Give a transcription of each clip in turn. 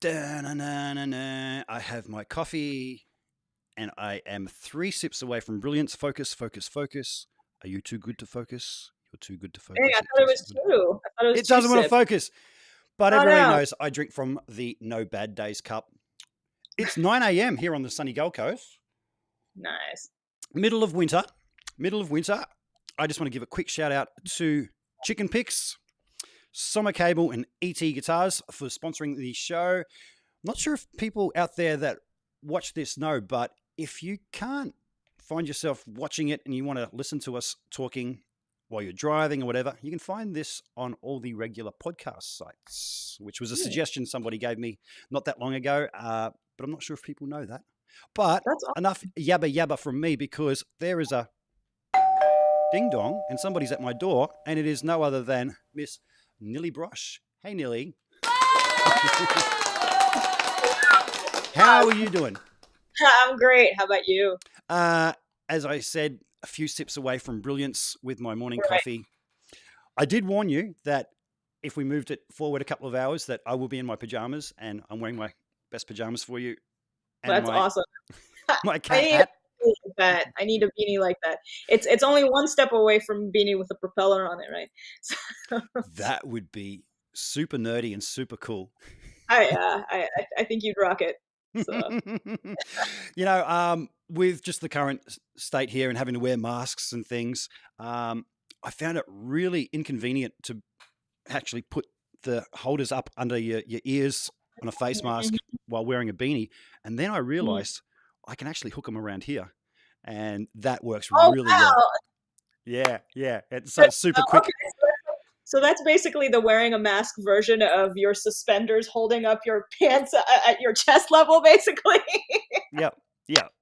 Da-na-na-na-na. I have my coffee and I am 3 sips away from brilliance. Focus, focus, focus. Are you too good to focus? You're too good to Dang, I focus. It thought it doesn't was want to. two. I thought it was It two doesn't want to sips. focus. But Oh everybody no. knows I drink from the No Bad Days cup. It's 9 a.m. here on the sunny Gold Coast. Nice. Middle of winter. Middle of winter. I just want to give a quick shout out to Chicken Picks, Summer Cable, and ET Guitars for sponsoring the show. Not sure if people out there that watch this know, but if you can't find yourself watching it and you want to listen to us talking while you're driving or whatever, you can find this on all the regular podcast sites, which was a Hmm, suggestion somebody gave me not that long ago. But I'm not sure if people know that. But that's awesome. enough yabba yabba from me, because there is a ding dong and somebody's at my door, and it is no other than Miss Nili Brosh. Hey, Nili. How are you doing? I'm great. How about you? Uh, as I said, a few sips away from brilliance with my morning Right. coffee. I did warn you that if we moved it forward a couple of hours, that I will be in my pajamas, and I'm wearing my best pajamas for you, and That's awesome. my I cat need a hat. beanie like that. I need a beanie like that. It's only one step away from beanie with a propeller on it, right? So, That would be super nerdy and super cool. I think you'd rock it. So With just the current state here and having to wear masks and things, I found it really inconvenient to actually put the holders up under your ears on a face mask while wearing a beanie. And then I Mhm. realized I can actually hook them around here. And that works Oh really well. wow. Yeah, yeah. So But, it's super quick. okay, so that's basically the wearing a mask version of your suspenders holding up your pants at your chest level, basically. Yep, yep.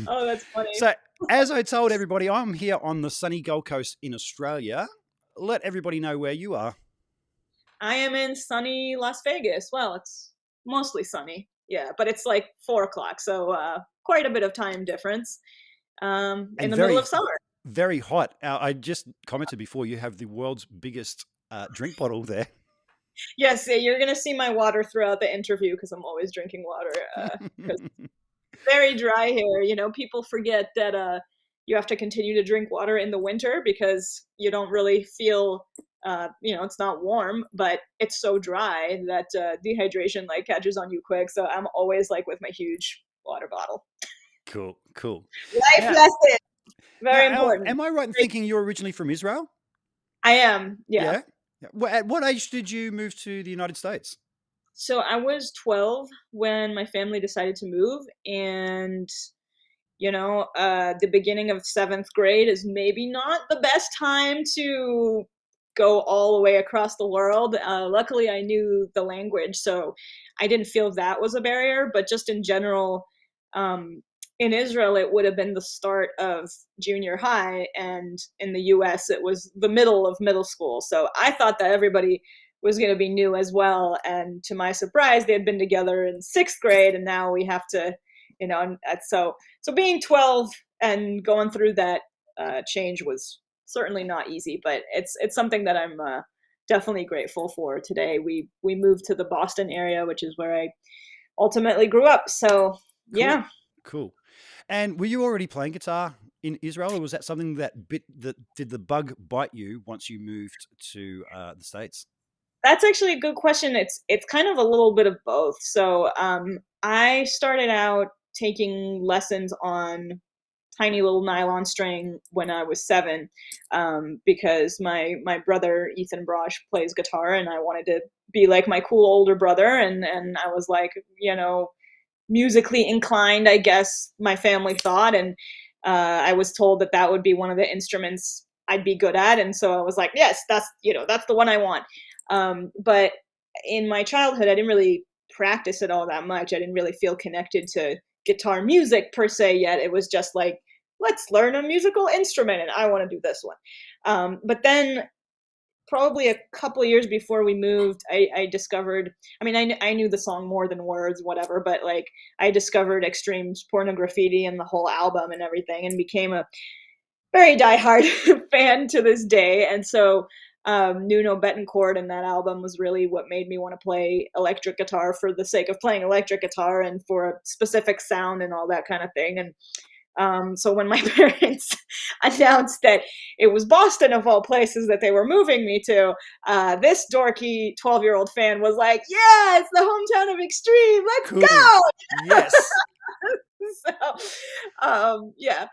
Oh, that's funny. So, as I told everybody, I'm here on the sunny Gold Coast in Australia. Let everybody know where you are. I am in sunny Las Vegas. Well, it's mostly sunny, yeah, but it's like 4 o'clock, so quite a bit of time difference. In And the middle very, of summer. very hot. I just commented before, you have the world's biggest drink bottle there. Yes, yeah, you're gonna see my water throughout the interview because I'm always drinking water. Because very dry here. You know, people forget that you have to continue to drink water in the winter because you don't really feel it's not warm, but it's so dry that dehydration like catches on you quick. So I'm always like with my huge water bottle. Cool, cool. Life Now, lesson, now, very important. am I right in thinking you're originally from Israel? I am, yeah. Yeah. Yeah. At what age did you move to the United States? So I was 12 when my family decided to move, and the beginning of seventh grade is maybe not the best time to go all the way across the world. Luckily, I knew the language, so I didn't feel that was a barrier. But just in general, um, in Israel, it would have been the start of junior high, and in the US, it was the middle of middle school. So I thought that everybody was going to be new as well. And to my surprise, they had been together in sixth grade, and now we have to, and so being 12 and going through that change was certainly not easy, but it's something that I'm definitely grateful for today. We moved to the Boston area, which is where I ultimately grew up. So Cool, yeah, cool. And were you already playing guitar in Israel, or was that something that did the bug bite you once you moved to the States? that's actually a good question. It's kind of a little bit of both. So I started out taking lessons on tiny little nylon string when I was 7, because my brother Ethan Brosh plays guitar, and I wanted to be like my cool older brother, and I was like, musically inclined, I guess my family thought, and I was told that that would be one of the instruments I'd be good at, and so I was like, yes, that's the one I want. But in my childhood, I didn't really practice it all that much. I didn't really feel connected to guitar music per se yet. It was just like, let's learn a musical instrument, and I want to do this one. But then probably a couple of years before we moved, I discovered, I mean, I knew the song more than words, whatever, but like I discovered Extreme's Pornograffiti and the whole album and everything, and became a very diehard fan to this day. And so Nuno Betancourt, and that album was really what made me want to play electric guitar for the sake of playing electric guitar and for a specific sound and all that kind of thing. And so when my parents announced that it was Boston of all places that they were moving me to, this dorky 12-year-old fan was like, "Yeah, it's the hometown of Extreme. Let's Cool. go!" Yes. Yeah.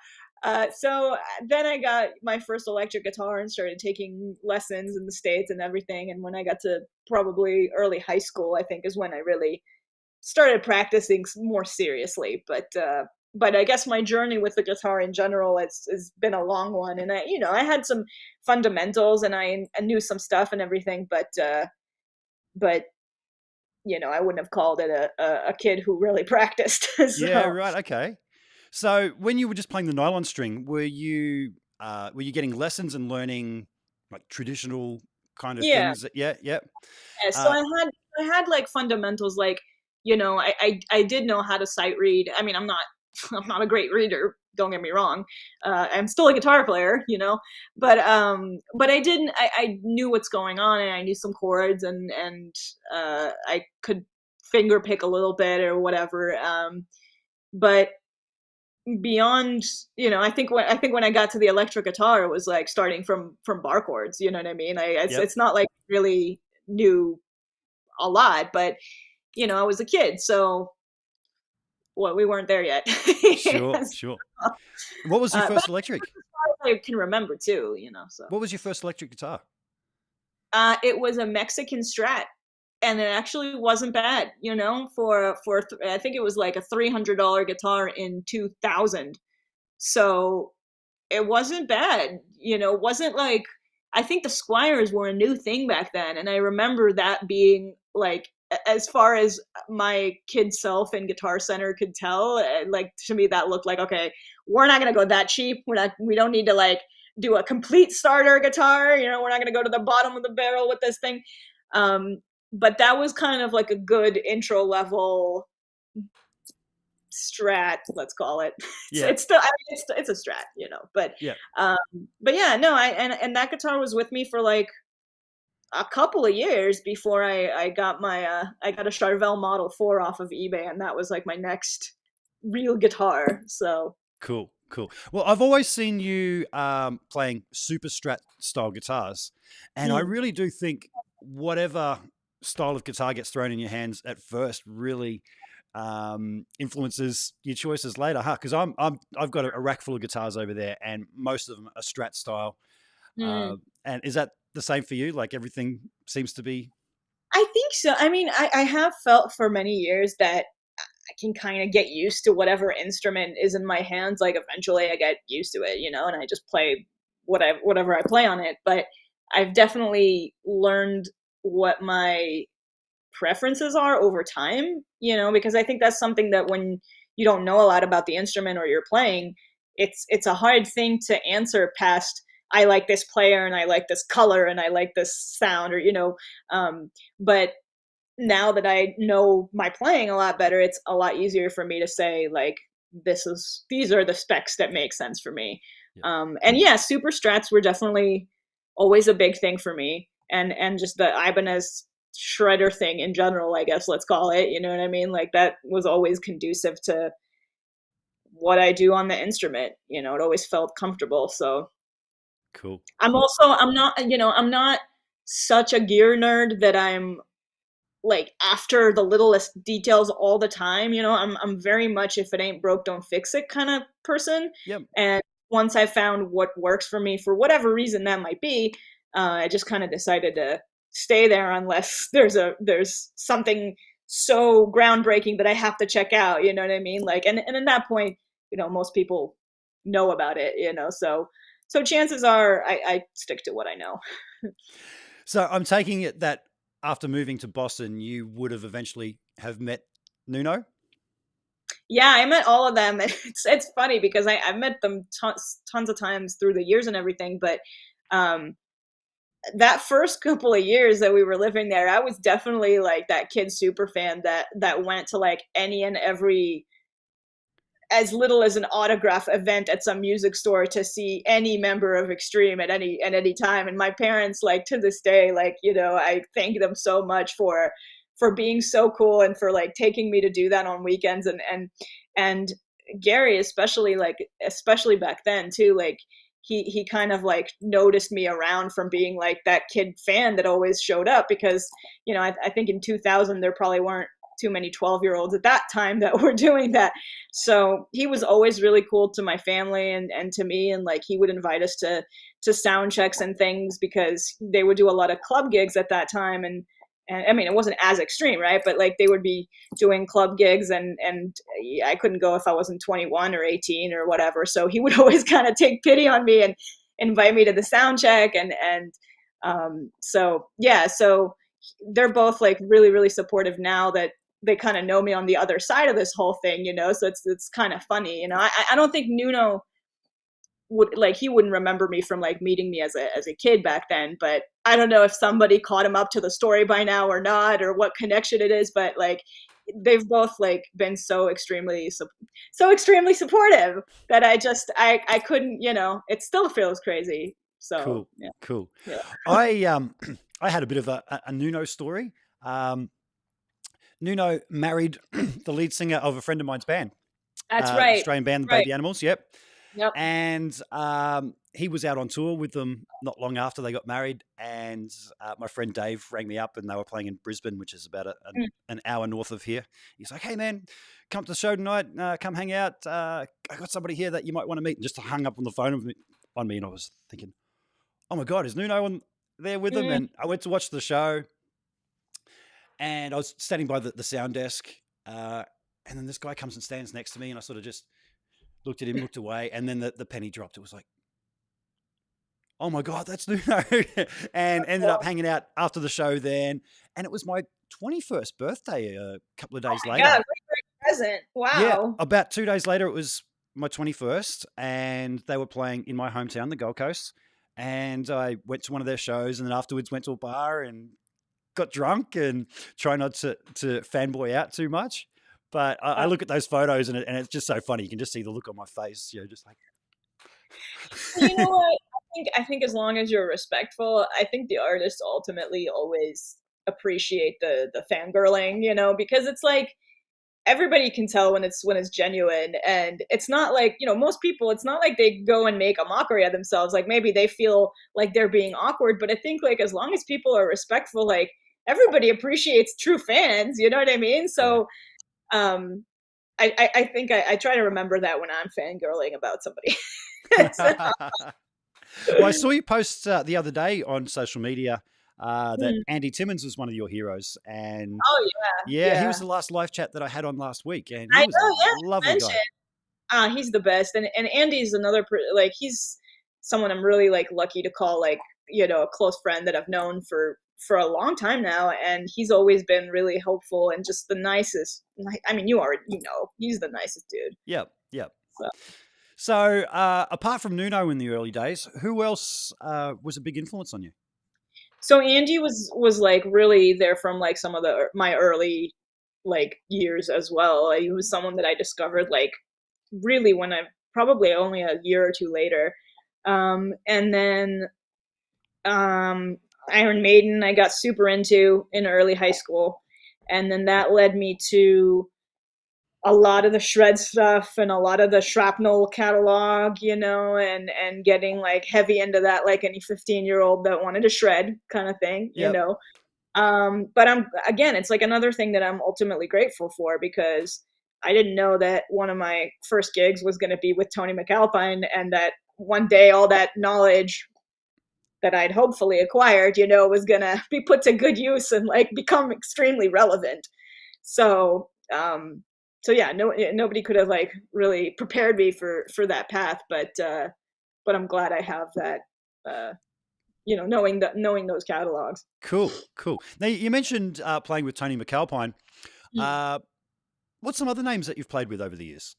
So then I got my first electric guitar and started taking lessons in the States and everything. And when I got to probably early high school, I think is when I really started practicing more seriously. But I guess my journey with the guitar in general has been a long one. And I had some fundamentals and I knew some stuff and everything, but I wouldn't have called it a kid who really practiced. Yeah, So right. Okay. So when you were just playing the nylon string, were you getting lessons and learning like traditional kind of yeah. things? Yeah, yeah. Yeah, so Uh, I had like fundamentals, like I did know how to sight read. I mean, I'm not I'm not a great reader. Don't get me wrong. I'm still a guitar player, but I didn't. I knew what's going on, and I knew some chords, and I could finger pick a little bit or whatever. But beyond, I think when I got to the electric guitar, it was like starting from bar chords. You know what I mean? yep. It's not like I really knew a lot, but I was a kid, so we weren't there yet. Sure, sure. What was your But first electric? I can remember too, so What was your first electric guitar? it was a Mexican Strat, and it actually wasn't bad, I think it was like a $300 guitar in 2000. So it wasn't bad, wasn't like, I think the Squires were a new thing back then, and I remember that being like, as far as my kid self in Guitar Center could tell, like, to me that looked like, okay, we're not gonna go that cheap. We don't need to like do a complete starter guitar. We're not gonna go to the bottom of the barrel with this thing. Um, but that was kind of like a good intro level Strat, let's call it. Yeah, It's still, I mean, it's a Strat, but yeah. um, but yeah, no, and that guitar was with me for like a couple of years before I got I got a Charvel Model 4 off of eBay, and that was like my next real guitar. So Cool, cool. Well, I've always seen you playing super Strat style guitars, and I mm, really do think whatever style of guitar gets thrown in your hands at first really influences your choices later, huh? Because I've got a rack full of guitars over there, and most of them are Strat style. mm. And is that the same for you? Like everything seems to be. I think so. I mean, I have felt for many years that I can kind of get used to whatever instrument is in my hands. Like eventually I get used to it, and I just play whatever I play on it. But I've definitely learned what my preferences are over time, because I think that's something that when you don't know a lot about the instrument or you're playing, it's a hard thing to answer past I like this player and I like this color and I like this sound, or but now that I know my playing a lot better, it's a lot easier for me to say like these are the specs that make sense for me. Yeah. And yeah, super strats were definitely always a big thing for me, and just the Ibanez shredder thing in general, I guess let's call it. You know what I mean? Like that was always conducive to what I do on the instrument. It always felt comfortable. So Cool, I'm cool. also I'm not such a gear nerd that I'm like after the littlest details all the time. I'm very much if it ain't broke, don't fix it kind of person. Yep. And once I found what works for me for whatever reason that might be, I just kind of decided to stay there unless there's something so groundbreaking that I have to check out. You know what I mean? Like, and at that point, most people know about it. So chances are I stick to what I know. So I'm taking it that after moving to Boston, you would have eventually have met Nuno. Yeah, I met all of them. It's funny because I've met them tons of times through the years and everything. But um, that first couple of years that we were living there, I was definitely like that kid super fan that went to like any and every as little as an autograph event at some music store to see any member of Extreme at any time. And my parents, like, to this day, like, you know, I thank them so much for being so cool and for like taking me to do that on weekends. And Gary, especially back then too, like he kind of like noticed me around from being like that kid fan that always showed up, because, you know, I think in 2000 there probably weren't too many 12-year-olds at that time that were doing that. So he was always really cool to my family and to me. And like, he would invite us to sound checks and things, because they would do a lot of club gigs at that time. And I mean, it wasn't as extreme, right? But like, they would be doing club gigs, and I couldn't go if I wasn't 21 or 18 or whatever. So he would always kind of take pity on me and invite me to the sound check. So yeah, so they're both like really, really supportive now that they kind of know me on the other side of this whole thing, you know? So it's kind of funny, you know? I don't think Nuno would, like, he wouldn't remember me from like meeting me as a kid back then, but I don't know if somebody caught him up to the story by now or not, or what connection it is, but like, they've both like been so extremely supportive that I couldn't, you know, it still feels crazy. So Cool, yeah. cool. Yeah. I had a bit of a Nuno story. Nuno married the lead singer of a friend of mine's band. That's right. Australian band, the Right. Baby Animals. Yep. Yep. And he was out on tour with them not long after they got married. And my friend Dave rang me up, and they were playing in Brisbane, which is about an hour north of here. He's like, "Hey, man, come to the show tonight. Come hang out. I got somebody here that you might want to meet." And just hung up on the phone on me. And I was thinking, oh my God, is Nuno there with them? And I went to watch the show, and I was standing by the sound desk. And then this guy comes and stands next to me, and I sort of just looked at him, looked away, and then the penny dropped. It was like, oh my God, that's Nuno. And ended up hanging out after the show then. And it was my 21st birthday a couple of days later. God, great present. Wow. Yeah, about 2 days later, it was my 21st, and they were playing in my hometown, the Gold Coast. And I went to one of their shows, and then afterwards went to a bar and got drunk and try not to fanboy out too much. But I look at those photos, and it's just so funny. You can just see the look on my face, you know, just like. You know what? I think as long as you're respectful, I think the artists ultimately always appreciate the fangirling, you know, because it's like, everybody can tell when it's genuine. And it's not like, you know, most people, it's not like they go and make a mockery of themselves. Like, maybe they feel like they're being awkward, but I think like, as long as people are respectful, like, everybody appreciates true fans, you know what I mean? So I think I try to remember that when I'm fangirling about somebody. Well, I saw you post the other day on social media that Andy Timmons was one of your heroes. And yeah, he was the last live chat that I had on last week, and he was a lovely guy. He's the best. And Andy's another, like, he's someone I'm really like lucky to call, like, you know, a close friend that I've known for a long time now. And he's always been really helpful and just the nicest. I mean, you know, he's the nicest dude. Yep. So apart from Nuno in the early days, who else was a big influence on you? So Andy was like really there from like some of my early like years as well. He was someone that I discovered like really when I probably only a year or two later. And then Iron Maiden I got super into in early high school. And then that led me to a lot of the shred stuff and a lot of the Shrapnel catalog, you know, and getting like heavy into that, like any 15-year-old that wanted to shred kind of thing, you know. But it's like another thing that I'm ultimately grateful for, because I didn't know that one of my first gigs was going to be with Tony McAlpine, and that one day all that knowledge that I'd hopefully acquired, you know, was going to be put to good use and like become extremely relevant. So yeah, nobody could have like really prepared me for that path, but I'm glad I have that, you know, knowing those catalogs. Cool. Now you mentioned playing with Tony McAlpine. What's some other names that you've played with over the years?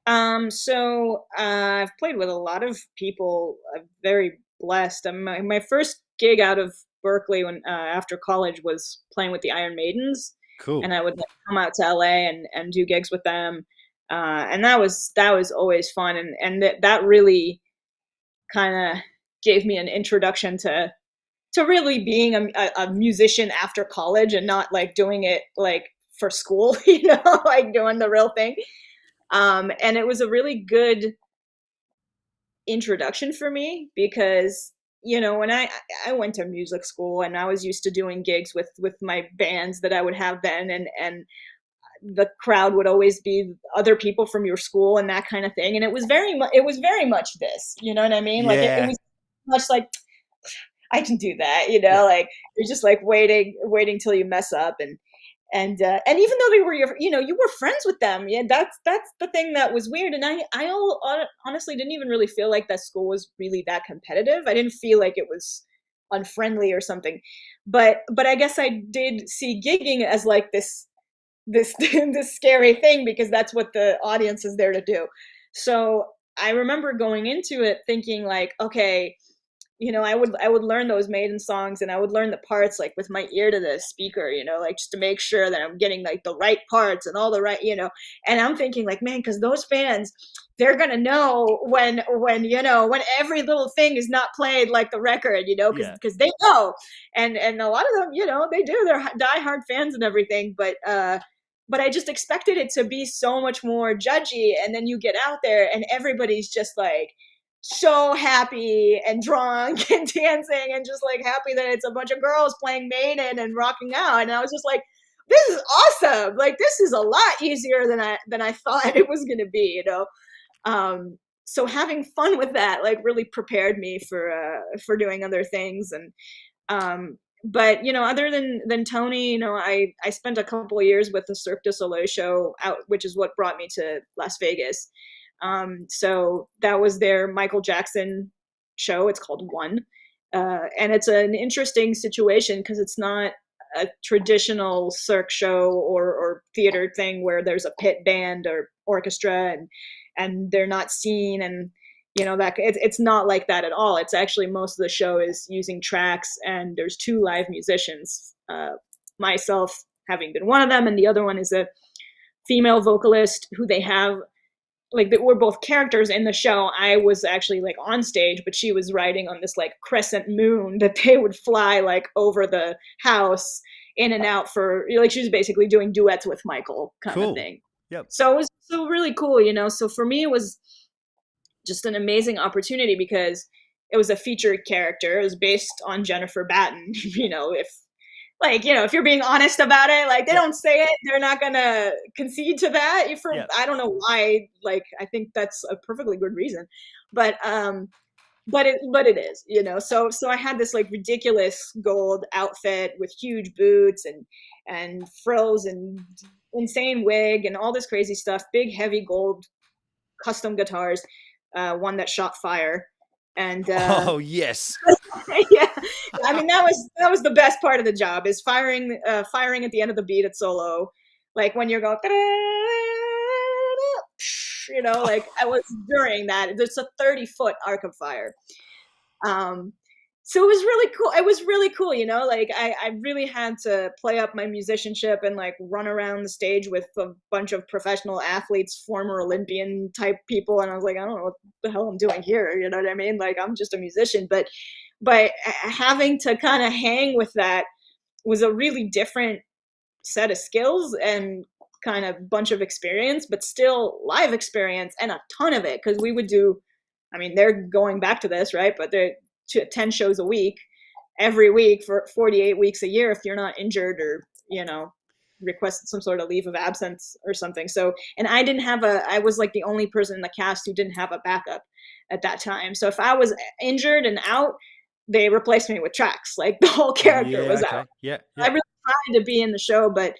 So I've played with a lot of people. I'm very blessed. My first gig out of Berkeley when after college was playing with the Iron Maidens. Cool. And I would like, come out to LA and do gigs with them. And that was always fun, and that really kind of gave me an introduction to really being a musician after college, and not like doing it like for school, like doing the real thing. And it was a really good introduction for me, because when I went to music school, and I was used to doing gigs with my bands that I would have then, and the crowd would always be other people from your school and that kind of thing, and it was very much this, you know what I mean? Like it Yeah. was much like, I can do that, Yeah. like you're just like waiting till you mess up, and even though they were you were friends with them. Yeah, that's the thing that was weird. And honestly didn't even really feel like that school was really that competitive. I didn't feel like it was unfriendly or something, but I guess I did see gigging as like this this scary thing, because that's what the audience is there to do. So I remember going into it thinking like, okay, I would learn those Maiden songs, and I would learn the parts like with my ear to the speaker, like just to make sure that I'm getting like the right parts and all the right, and I'm thinking like, man, because those fans, they're gonna know when every little thing is not played like the record, Yeah. because they know, and a lot of them, they do, they're diehard fans and everything, but I just expected it to be so much more judgy, and then you get out there and everybody's just like so happy and drunk and dancing and just like happy that it's a bunch of girls playing Maiden and rocking out. And I was just like, this is awesome. Like this is a lot easier than I thought it was gonna be. So having fun with that like really prepared me for doing other things. And but other than Tony, I spent a couple of years with the Cirque du Soleil show out, which is what brought me to Las Vegas. So that was their Michael Jackson show. It's called One. And it's an interesting situation because it's not a traditional Cirque show or theater thing where there's a pit band or orchestra and they're not seen, and that it's not like that at all. It's actually, most of the show is using tracks, and there's two live musicians, myself having been one of them, and the other one is a female vocalist who they have, like, that we're both characters in the show. I was actually like on stage, but she was riding on this like crescent moon that they would fly like over the house in and out for, like, she was basically doing duets with Michael kind of Cool. thing. Yep. So it was so really cool, So for me, it was just an amazing opportunity because it was a featured character. It was based on Jennifer Batten. If you're being honest about it, like, they Yep. don't say it, they're not gonna concede to that. Yep. I don't know why. Like, I think that's a perfectly good reason, but it is. So I had this like ridiculous gold outfit with huge boots and frills and insane wig and all this crazy stuff. Big heavy gold custom guitars, one that shot fire, and Oh, yes. yeah, I mean, that was the best part of the job, is firing at the end of the beat at solo, like when you're going, like I was during that. There's a 30-foot arc of fire. So it was really cool. It was really cool, like I really had to play up my musicianship and like run around the stage with a bunch of professional athletes, former Olympian type people. And I was like, I don't know what the hell I'm doing here. You know what I mean? Like, I'm just a musician, but having to kind of hang with that was a really different set of skills and kind of bunch of experience, but still live experience, and a ton of it. Cause we would do, I mean, they're going back to this, right? But they're 10 shows a week, every week for 48 weeks a year, if you're not injured or, requested some sort of leave of absence or something. So, and I was like the only person in the cast who didn't have a backup at that time. So if I was injured and out, they replaced me with tracks. Like, the whole character was Okay. out. Yeah. I really tried to be in the show, but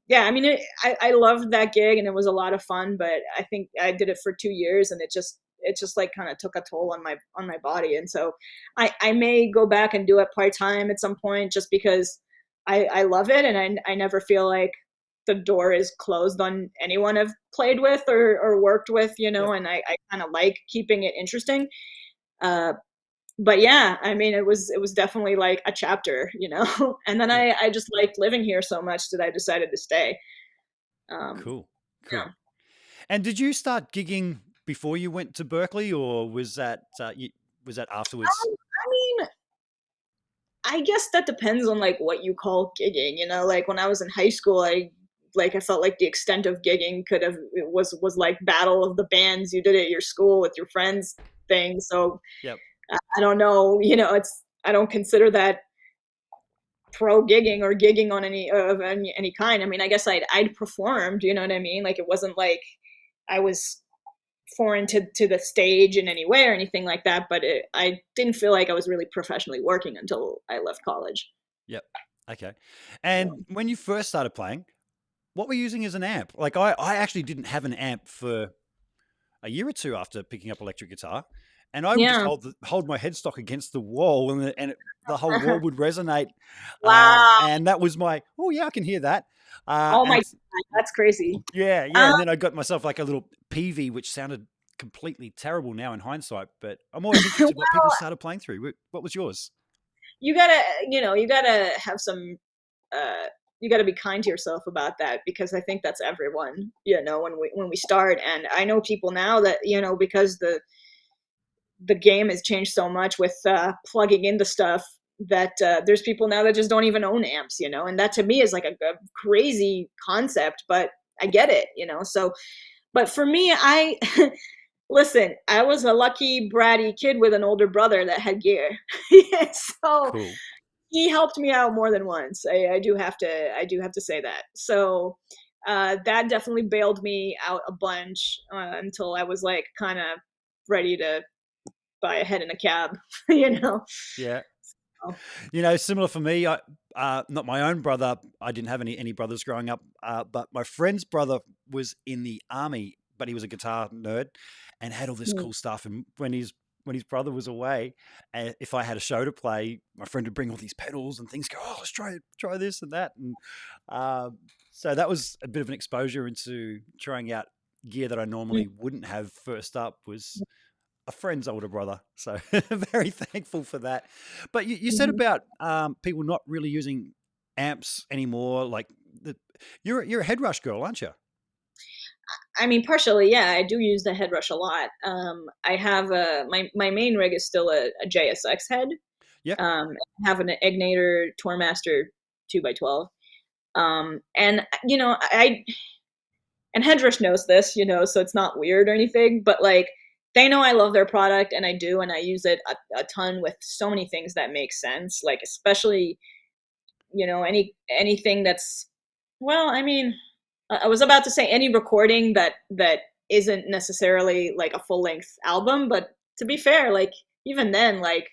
yeah, I mean, I loved that gig and it was a lot of fun, but I think I did it for 2 years and it just like kind of took a toll on my body. And so I may go back and do it part-time at some point, just because I love it, and I never feel like the door is closed on anyone I've played with or worked with, Yep. and I kind of like keeping it interesting. But yeah, I mean, it was definitely like a chapter, and then Yeah. I just liked living here so much that I decided to stay. Cool. Yeah. Cool. And did you start gigging before you went to Berkeley, or was that was that afterwards? I mean, I guess that depends on like what you call gigging. You know, like when I was in high school, I felt like the extent of gigging could have it was like battle of the bands you did at your school with your friends thing. So Yep. I don't know. You know, it's I don't consider that pro gigging or gigging on any kind. I mean, I guess I'd performed. You know what I mean? Like it wasn't like I was foreign to the stage in any way or anything like that. But I didn't feel like I was really professionally working until I left college. Yep. Okay. Yeah. And when you first started playing, what were you using as an amp? Like I actually didn't have an amp for a year or two after picking up electric guitar, and I would just Yeah. hold my headstock against the wall, the whole wall would resonate, Wow. and that was my oh yeah, I can hear that, Oh my and God, that's crazy. yeah, yeah, Um, and then I got myself like a little PV, which sounded completely terrible now in hindsight, but I'm always interested what people started playing through. What was yours? you gotta, you gotta have some, you gotta be kind to yourself about that because I think that's everyone, when we start. And I know people now that, because the game has changed so much with plugging into stuff that there's people now that just don't even own amps, and that to me is like a crazy concept, but I get it, so, but for me, listen, I was a lucky bratty kid with an older brother that had gear. So Cool. he helped me out more than once. I do have to say that. So that definitely bailed me out a bunch until I was like kind of ready to buy a head in a cab, you know. Yeah. So, Similar for me. Not my own brother. I didn't have any brothers growing up, but my friend's brother was in the army, but he was a guitar nerd and had all this mm, cool stuff. And when his brother was away, if I had a show to play, my friend would bring all these pedals and things. Go, oh, let's try this and that, and so that was a bit of an exposure into trying out gear that I mm, normally wouldn't have first up. Was a friend's older brother. So very thankful for that. But you said mhm. about people not really using amps anymore. Like you're a head rush girl, aren't you? I mean, partially, yeah. I do use the head rush a lot. I have my main rig is still a JSX head. Yep. I have an Ignator Tourmaster 2x12. And and Headrush knows this, so it's not weird or anything, but like they know I love their product and I do, and I use it a ton with so many things that make sense, like especially, anything that's, well, I mean, I was about to say any recording that isn't necessarily like a full length album, but to be fair, like even then, like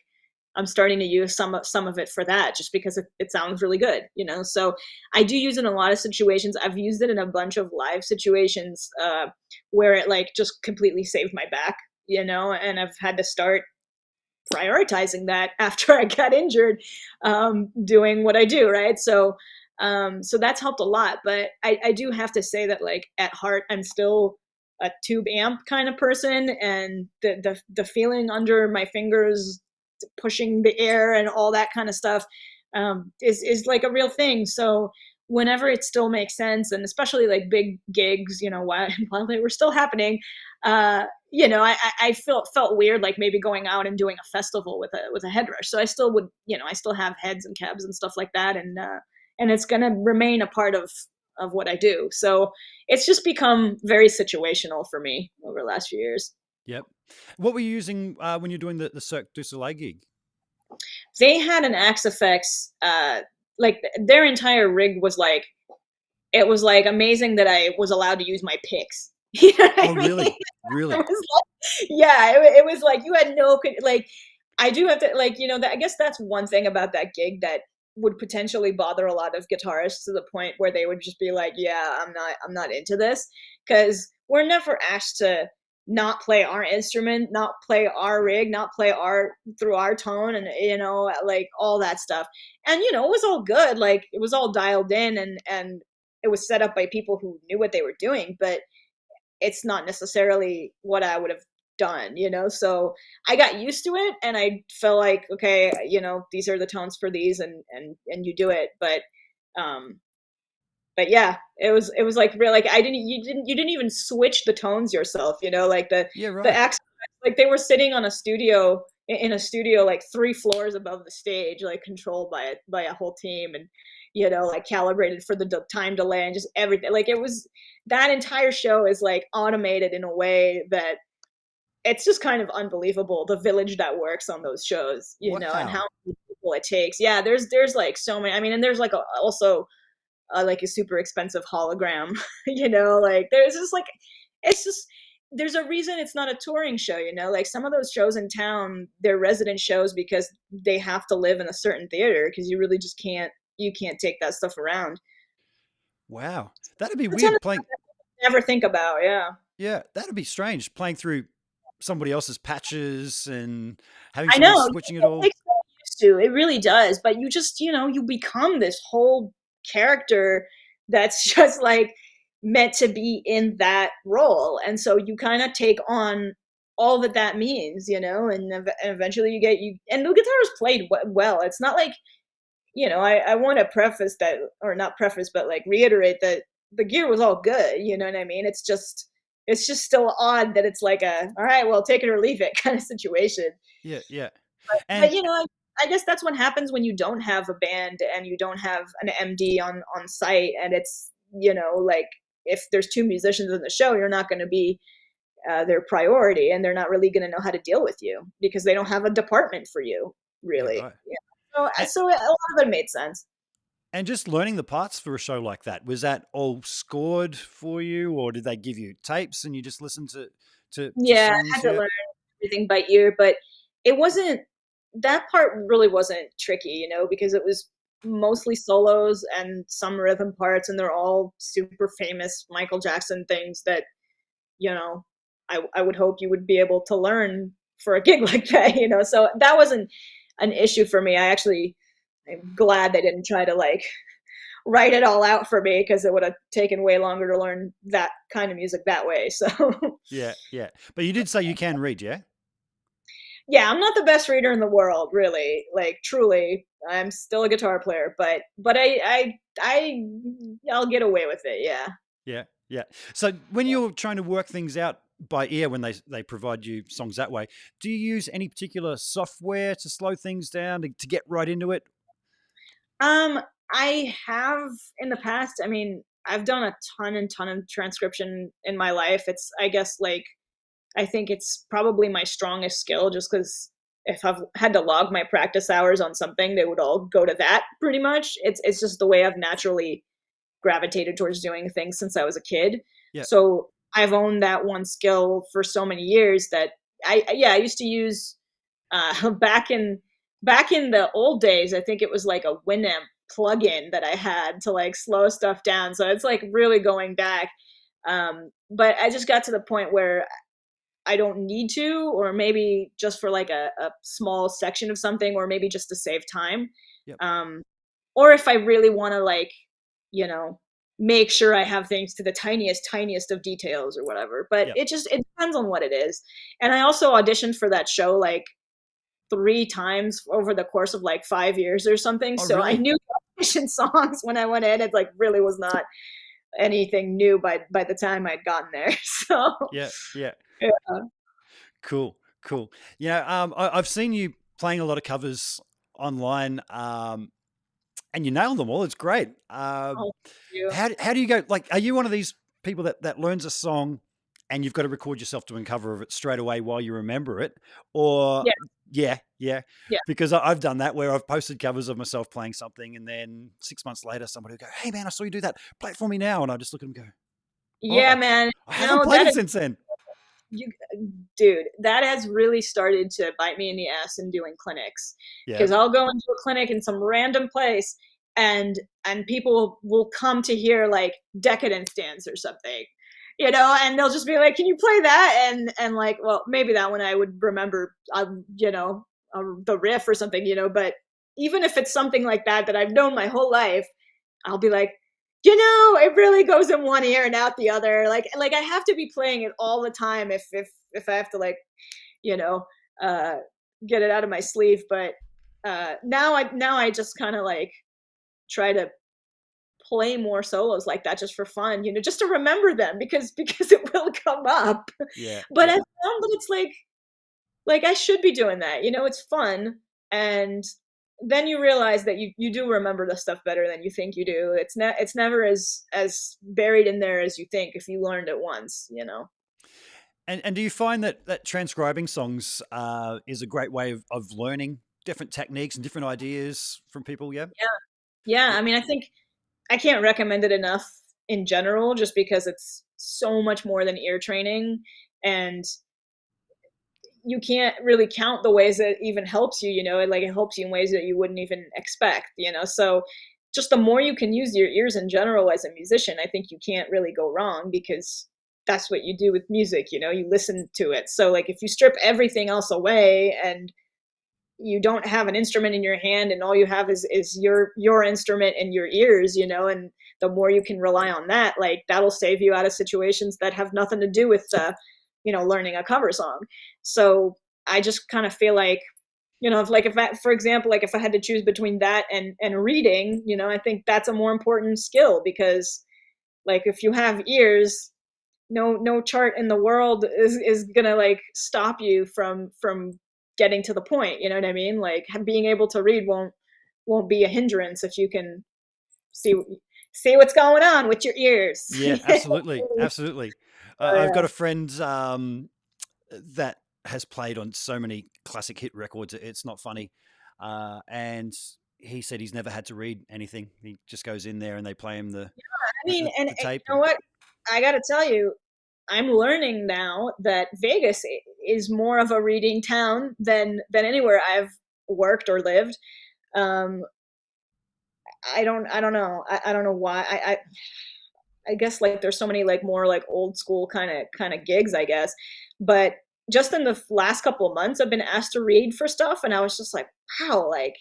I'm starting to use some of it for that just because it sounds really good, So I do use it in a lot of situations. I've used it in a bunch of live situations where it like just completely saved my back, and I've had to start prioritizing that after I got injured, doing what I do, right? So that's helped a lot. But I do have to say that like at heart, I'm still a tube amp kind of person, and the feeling under my fingers pushing the air and all that kind of stuff is like a real thing. So whenever it still makes sense, and especially like big gigs, while they were still happening, I felt weird, like maybe going out and doing a festival with a head rush. So I still would, I still have heads and cabs and stuff like that, and it's gonna remain a part of what I do. So it's just become very situational for me over the last few years. Yep. What were you using when you're doing the Cirque du Soleil gig? They had an Axe Effects, like their entire rig was like, it was like amazing that I was allowed to use my picks. You know what Oh, I mean? really? It Really? was like, yeah, it was like you had no like. I do have to like that. I guess that's one thing about that gig that would potentially bother a lot of guitarists to the point where they would just be like, "Yeah, I'm not into this," because we're never asked to not play our instrument, not play our rig, not play our through our tone, and like all that stuff. And it was all good, like it was all dialed in, and it was set up by people who knew what they were doing, but it's not necessarily what I would have done, So I got used to it and I felt like, okay, these are the tones for these and you do it. But yeah, It was like real, like you didn't even switch the tones yourself, like Yeah, the right. accents, like they were sitting on a studio in a studio like 3 floors above the stage, like controlled by a whole team, and like calibrated for the time delay and just everything. Like it was, that entire show is like automated in a way that it's just kind of unbelievable, the village that works on those shows, and how Wow. many people it takes. Yeah, there's like so many. I mean, and there's like also like a super expensive hologram, like there's just like, it's just, there's a reason it's not a touring show, like some of those shows in town, they're resident shows because they have to live in a certain theater, because you really just you can't take that stuff around. Wow. That'd be It's kind weird of playing. never think about, yeah. Yeah, that'd be strange playing through somebody else's patches and having I somebody know, switching it it all. takes getting used to. It really does. But you just, you become this whole character that's just like meant to be in that role. And so you kind of take on all that that means, and eventually and the guitarist played well. It's not like, I want to preface that, or not preface, but like reiterate that the gear was all good. You know what I mean? It's just still odd that it's like all right, well, take it or leave it kind of situation. Yeah, yeah. But And I guess that's what happens when you don't have a band and you don't have an MD on site, and it's, like if there's two musicians in the show, you're not going to be their priority, and they're not really going to know how to deal with you because they don't have a department for you, yeah, really. right. Yeah. So, And, so a lot of it made sense. and just learning the parts for a show like that, was that all scored for you, or did they give you tapes and you just listen to Yeah, I songs? had to Yeah. learn everything by ear, but it wasn't, that part really wasn't tricky, because it was mostly solos and some rhythm parts, and they're all super famous Michael Jackson things that, you know, I would hope you would be able to learn for a gig like that, So that wasn't an issue for me. I'm glad they didn't try to like write it all out for me, because it would have taken way longer to learn that kind of music that way. So Yeah, yeah. But you did say you can read, yeah? yeah, I'm not the best reader in the world, really. Like truly, I'm still a guitar player, but I'll get away with it. Yeah. Yeah, yeah. So when you're trying to work things out by ear, when they provide you songs that way, do you use any particular software to slow things down to get right into it? Um, I have in the past. I mean, I've done a ton and ton of transcription in my life. It's, I guess, like, I think it's probably my strongest skill, just because if I've had to log my practice hours on something, they would all go to that pretty much. It's just the way I've naturally gravitated towards doing things since I was a kid. Yeah. So I've owned that one skill for so many years that I used to use back in the old days. I think it was like a Winamp plugin that I had to like slow stuff down. So it's like really going back. But I just got to the point where I don't need to, or maybe just for like a small section of something, or maybe just to save time. Yep. Um, or if I really want to like, you know, make sure I have things to the tiniest of details or whatever. But Yep. it depends on what it is. And I also auditioned for that show like 3 times over the course of like 5 years or something. Oh, So I really? knew the audition songs when I went in. It like really was not anything new by the time I'd gotten there. So Yeah, yeah. yeah. Cool, cool. I've seen you playing a lot of covers online, and you nailed them all. It's great. Oh, thank you. How do you go? Like, are you one of these people that learns a song and you've got to record yourself doing cover of it straight away while you remember it? Or Yeah, yeah, yeah. yeah. Because I've done that where I've posted covers of myself playing something, and then 6 months later, somebody will go, "Hey man, I saw you do that. Play it for me now." And I just look at them and go, Yeah, "Oh, man. I haven't played That it is, since then." you, dude, that has really started to bite me in the ass in doing clinics. Yeah. Because I'll go into a clinic in some random place, and people will come to hear like Decadence Dance or something, and they'll just be like, "Can you play that?" And like, well, maybe that one I would remember, the riff or something, But even if it's something like that I've known my whole life, I'll be like, it really goes in one ear and out the other. Like I have to be playing it all the time if I have to like, you know, uh, get it out of my sleeve. But now I just kind of like try to play more solos like that just for fun, just to remember them because it will come up. Yeah, But I yeah. found that it's like I should be doing that. It's fun, and then you realize that you do remember the stuff better than you think you do. It's never as buried in there as you think if you learned it once. And do you find that transcribing songs is a great way of learning different techniques and different ideas from people? Yeah. Yeah. Yeah, Yeah. I mean, I think I can't recommend it enough in general just because it's so much more than ear training, and you can't really count the ways that it even helps you. Like it helps you in ways that you wouldn't even expect. So just the more you can use your ears in general as a musician, I think you can't really go wrong because that's what you do with music. You listen to it. So like if you strip everything else away and you don't have an instrument in your hand and all you have is your instrument in your ears, and the more you can rely on that, like that'll save you out of situations that have nothing to do with learning a cover song. So I just kind of feel like, for example, like if I had to choose between that and reading, I think that's a more important skill because like if you have ears, no chart in the world is gonna like stop you from getting to the point. You know what I mean? Like being able to read won't be a hindrance if you can see what's going on with your ears. Yeah, absolutely, absolutely. I've got Yeah. a friend that has played on so many classic hit records. It's not funny, and he said he's never had to read anything. He just goes in there and they play him the I the, mean, the, and the tape. you know what? I got to tell you, I'm learning now that Vegas is more of a reading town than anywhere I've worked or lived. Um, I don't know. I don't know why. I guess like there's so many like more like old school kind of gigs, I guess. But just in the last couple of months, I've been asked to read for stuff, and I was just like, wow, like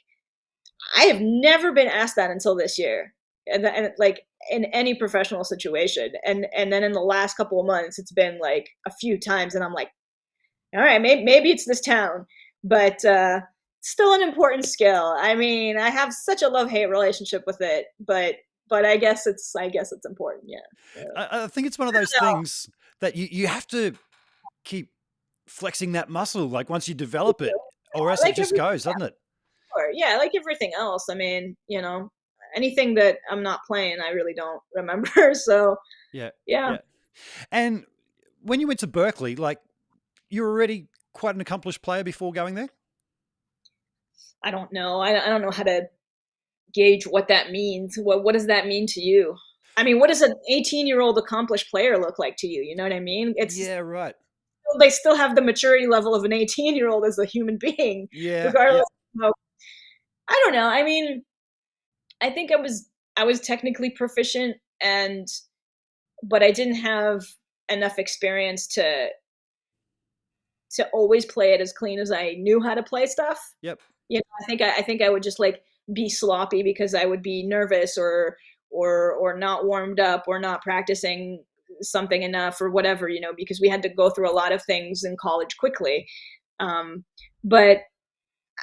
I have never been asked that until this year, and like in any professional situation, and then in the last couple of months, it's been like a few times, and I'm like, all right, maybe it's this town, but still an important skill. I mean, I have such a love-hate relationship with it, but I guess it's important. Yeah. Yeah. I think it's one of those No, things that you have to keep flexing that muscle. Like once you develop it, or else it like just everything goes, doesn't it? else. Yeah, like everything else. I mean, anything that I'm not playing, I really don't remember. So Yeah, yeah, yeah. And when you went to Berkeley, like you were already quite an accomplished player before going there. I don't know. I don't know how to gauge what that means. What does that mean to you? I mean, what does an 18-year-old accomplished player look like to you? You know what I mean? Yeah, right. They still have the maturity level of an 18-year-old as a human being, Yeah, yeah. regardless. Of, I don't know. I mean, I think I was technically proficient, but I didn't have enough experience to always play it as clean as I knew how to play stuff. Yep. I think I would just like be sloppy because I would be nervous or not warmed up or not practicing something enough or whatever, because we had to go through a lot of things in college quickly. But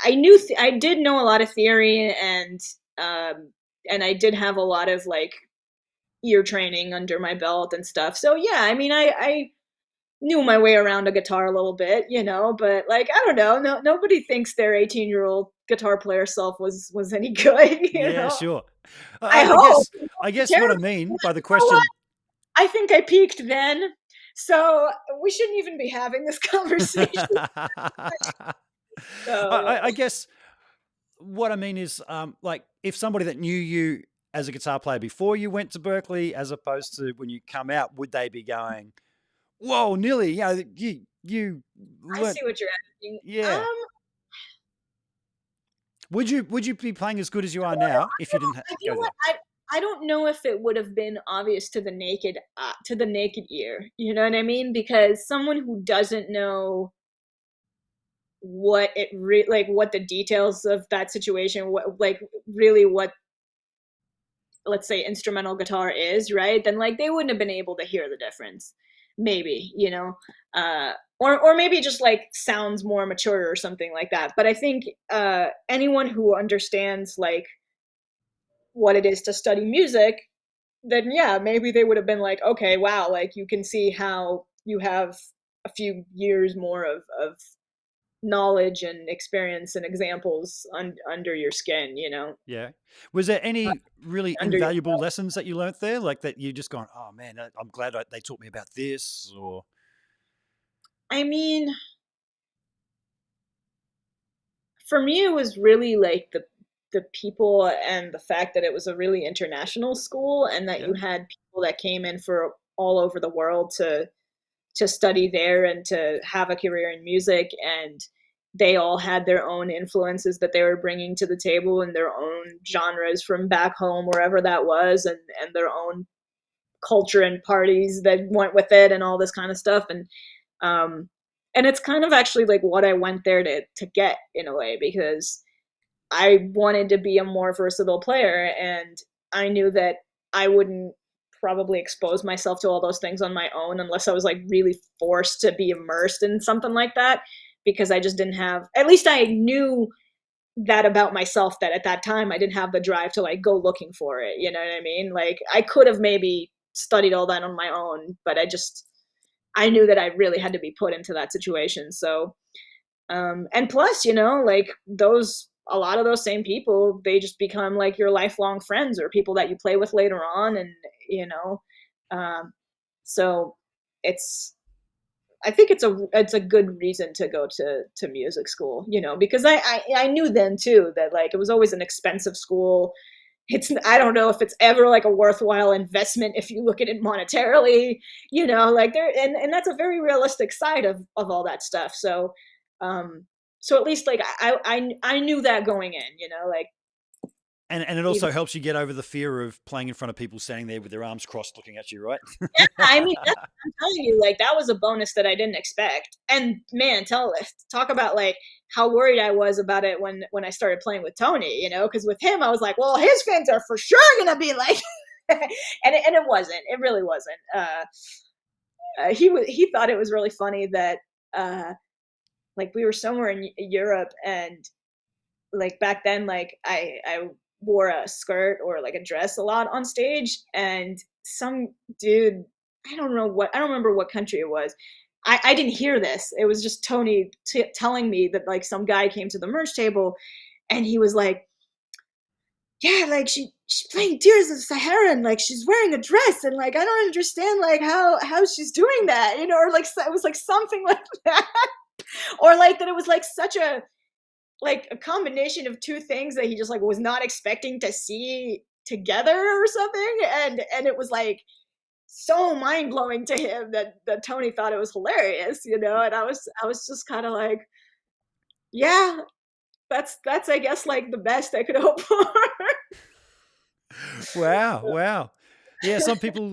I did know a lot of theory and I did have a lot of like ear training under my belt and stuff. So yeah, I mean, I knew my way around a guitar a little bit, but like I don't know, nobody thinks their 18-year-old guitar player self was any good. Yeah, sure. I I hope. guess I guess what I Terrible. mean by the You know what? question. I think I peaked then, so we shouldn't even be having this conversation. So yeah. I guess what I mean is, like, if somebody that knew you as a guitar player before you went to Berkeley, as opposed to when you come out, would they be going, "Whoa, Nili, you I learnt, see what you're asking. yeah." Would you be playing as good as you are now if you didn't You go know what? there? I don't know if it would have been obvious to the naked ear. You know what I mean? Because someone who doesn't know what the details of that situation, what like really what, let's say, instrumental guitar is, right? Then like they wouldn't have been able to hear the difference. Maybe. Or maybe it just like sounds more mature or something like that. But I think anyone who understands like what it is to study music then yeah, maybe they would have been like, okay, wow, like you can see how you have a few years more of knowledge and experience and examples under your skin, Yeah. Was there any really under your. invaluable lessons that you learnt there? Like that you just gone, oh man, I'm glad they taught me about this, or I mean, for me, it was really like the people and the fact that it was a really international school and that yeah, you had people that came in for all over the world to study there and to have a career in music, and they all had their own influences that they were bringing to the table and their own genres from back home wherever that was, and their own culture and parties that went with it and all this kind of stuff. Um and it's kind of actually like what I went there to get in a way, because I wanted to be a more versatile player, and I knew that I wouldn't probably expose myself to all those things on my own unless I was like really forced to be immersed in something like that, because I just didn't have, at least I knew that about myself, that at that time I didn't have the drive to like go looking for it, you know what I mean? Like I could have maybe studied all that on my own, but I knew that I really had to be put into that situation. So and plus, like those, a lot of those same people, they just become like your lifelong friends or people that you play with later on. And, um, so it's, I think it's a good reason to go to music school, because I knew then too that like it was always an expensive school. I don't know if it's ever like a worthwhile investment if you look at it monetarily, like there, and that's a very realistic side of all that stuff. Um, so at least like I knew that going in, like and it even, also helps you get over the fear of playing in front of people standing there with their arms crossed, looking at you, right? I mean, I'm telling you, like that was a bonus that I didn't expect. And man, talk about like how worried I was about it when I started playing with Tony, because with him I was like, well, his fans are for sure gonna be like, and it wasn't. It really wasn't. He thought it was really funny that like we were somewhere in Europe, and like back then, like I wore a skirt or like a dress a lot on stage, and some dude, I don't remember what country it was. I didn't hear this. It was just Tony telling me that like some guy came to the merch table, and he was like, yeah, like she's playing Tears of Sahara, and like she's wearing a dress, and like I don't understand like how she's doing that, or like it was like something like that, or like that it was like such a combination of two things that he just like was not expecting to see together or something, and it was like so mind-blowing to him that Tony thought it was hilarious, and I was just kind of like, yeah, that's I guess like the best I could hope for. Wow, wow. Yeah, some people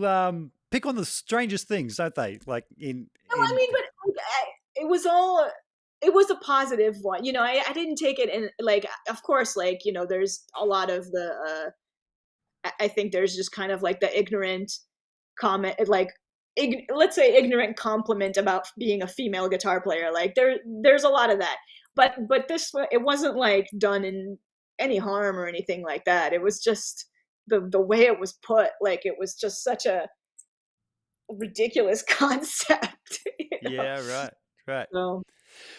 pick on the strangest things, don't they? Like No, I mean, but like, it was all, it was a positive one. I didn't take it in like, of course, like, there's a lot of the, I think there's just kind of like the ignorant comment, like, let's say ignorant compliment about being a female guitar player. Like there's a lot of that, but this, it wasn't like done in any harm or anything like that. It was just the way it was put. Like it was just such a ridiculous concept. yeah, right, right. So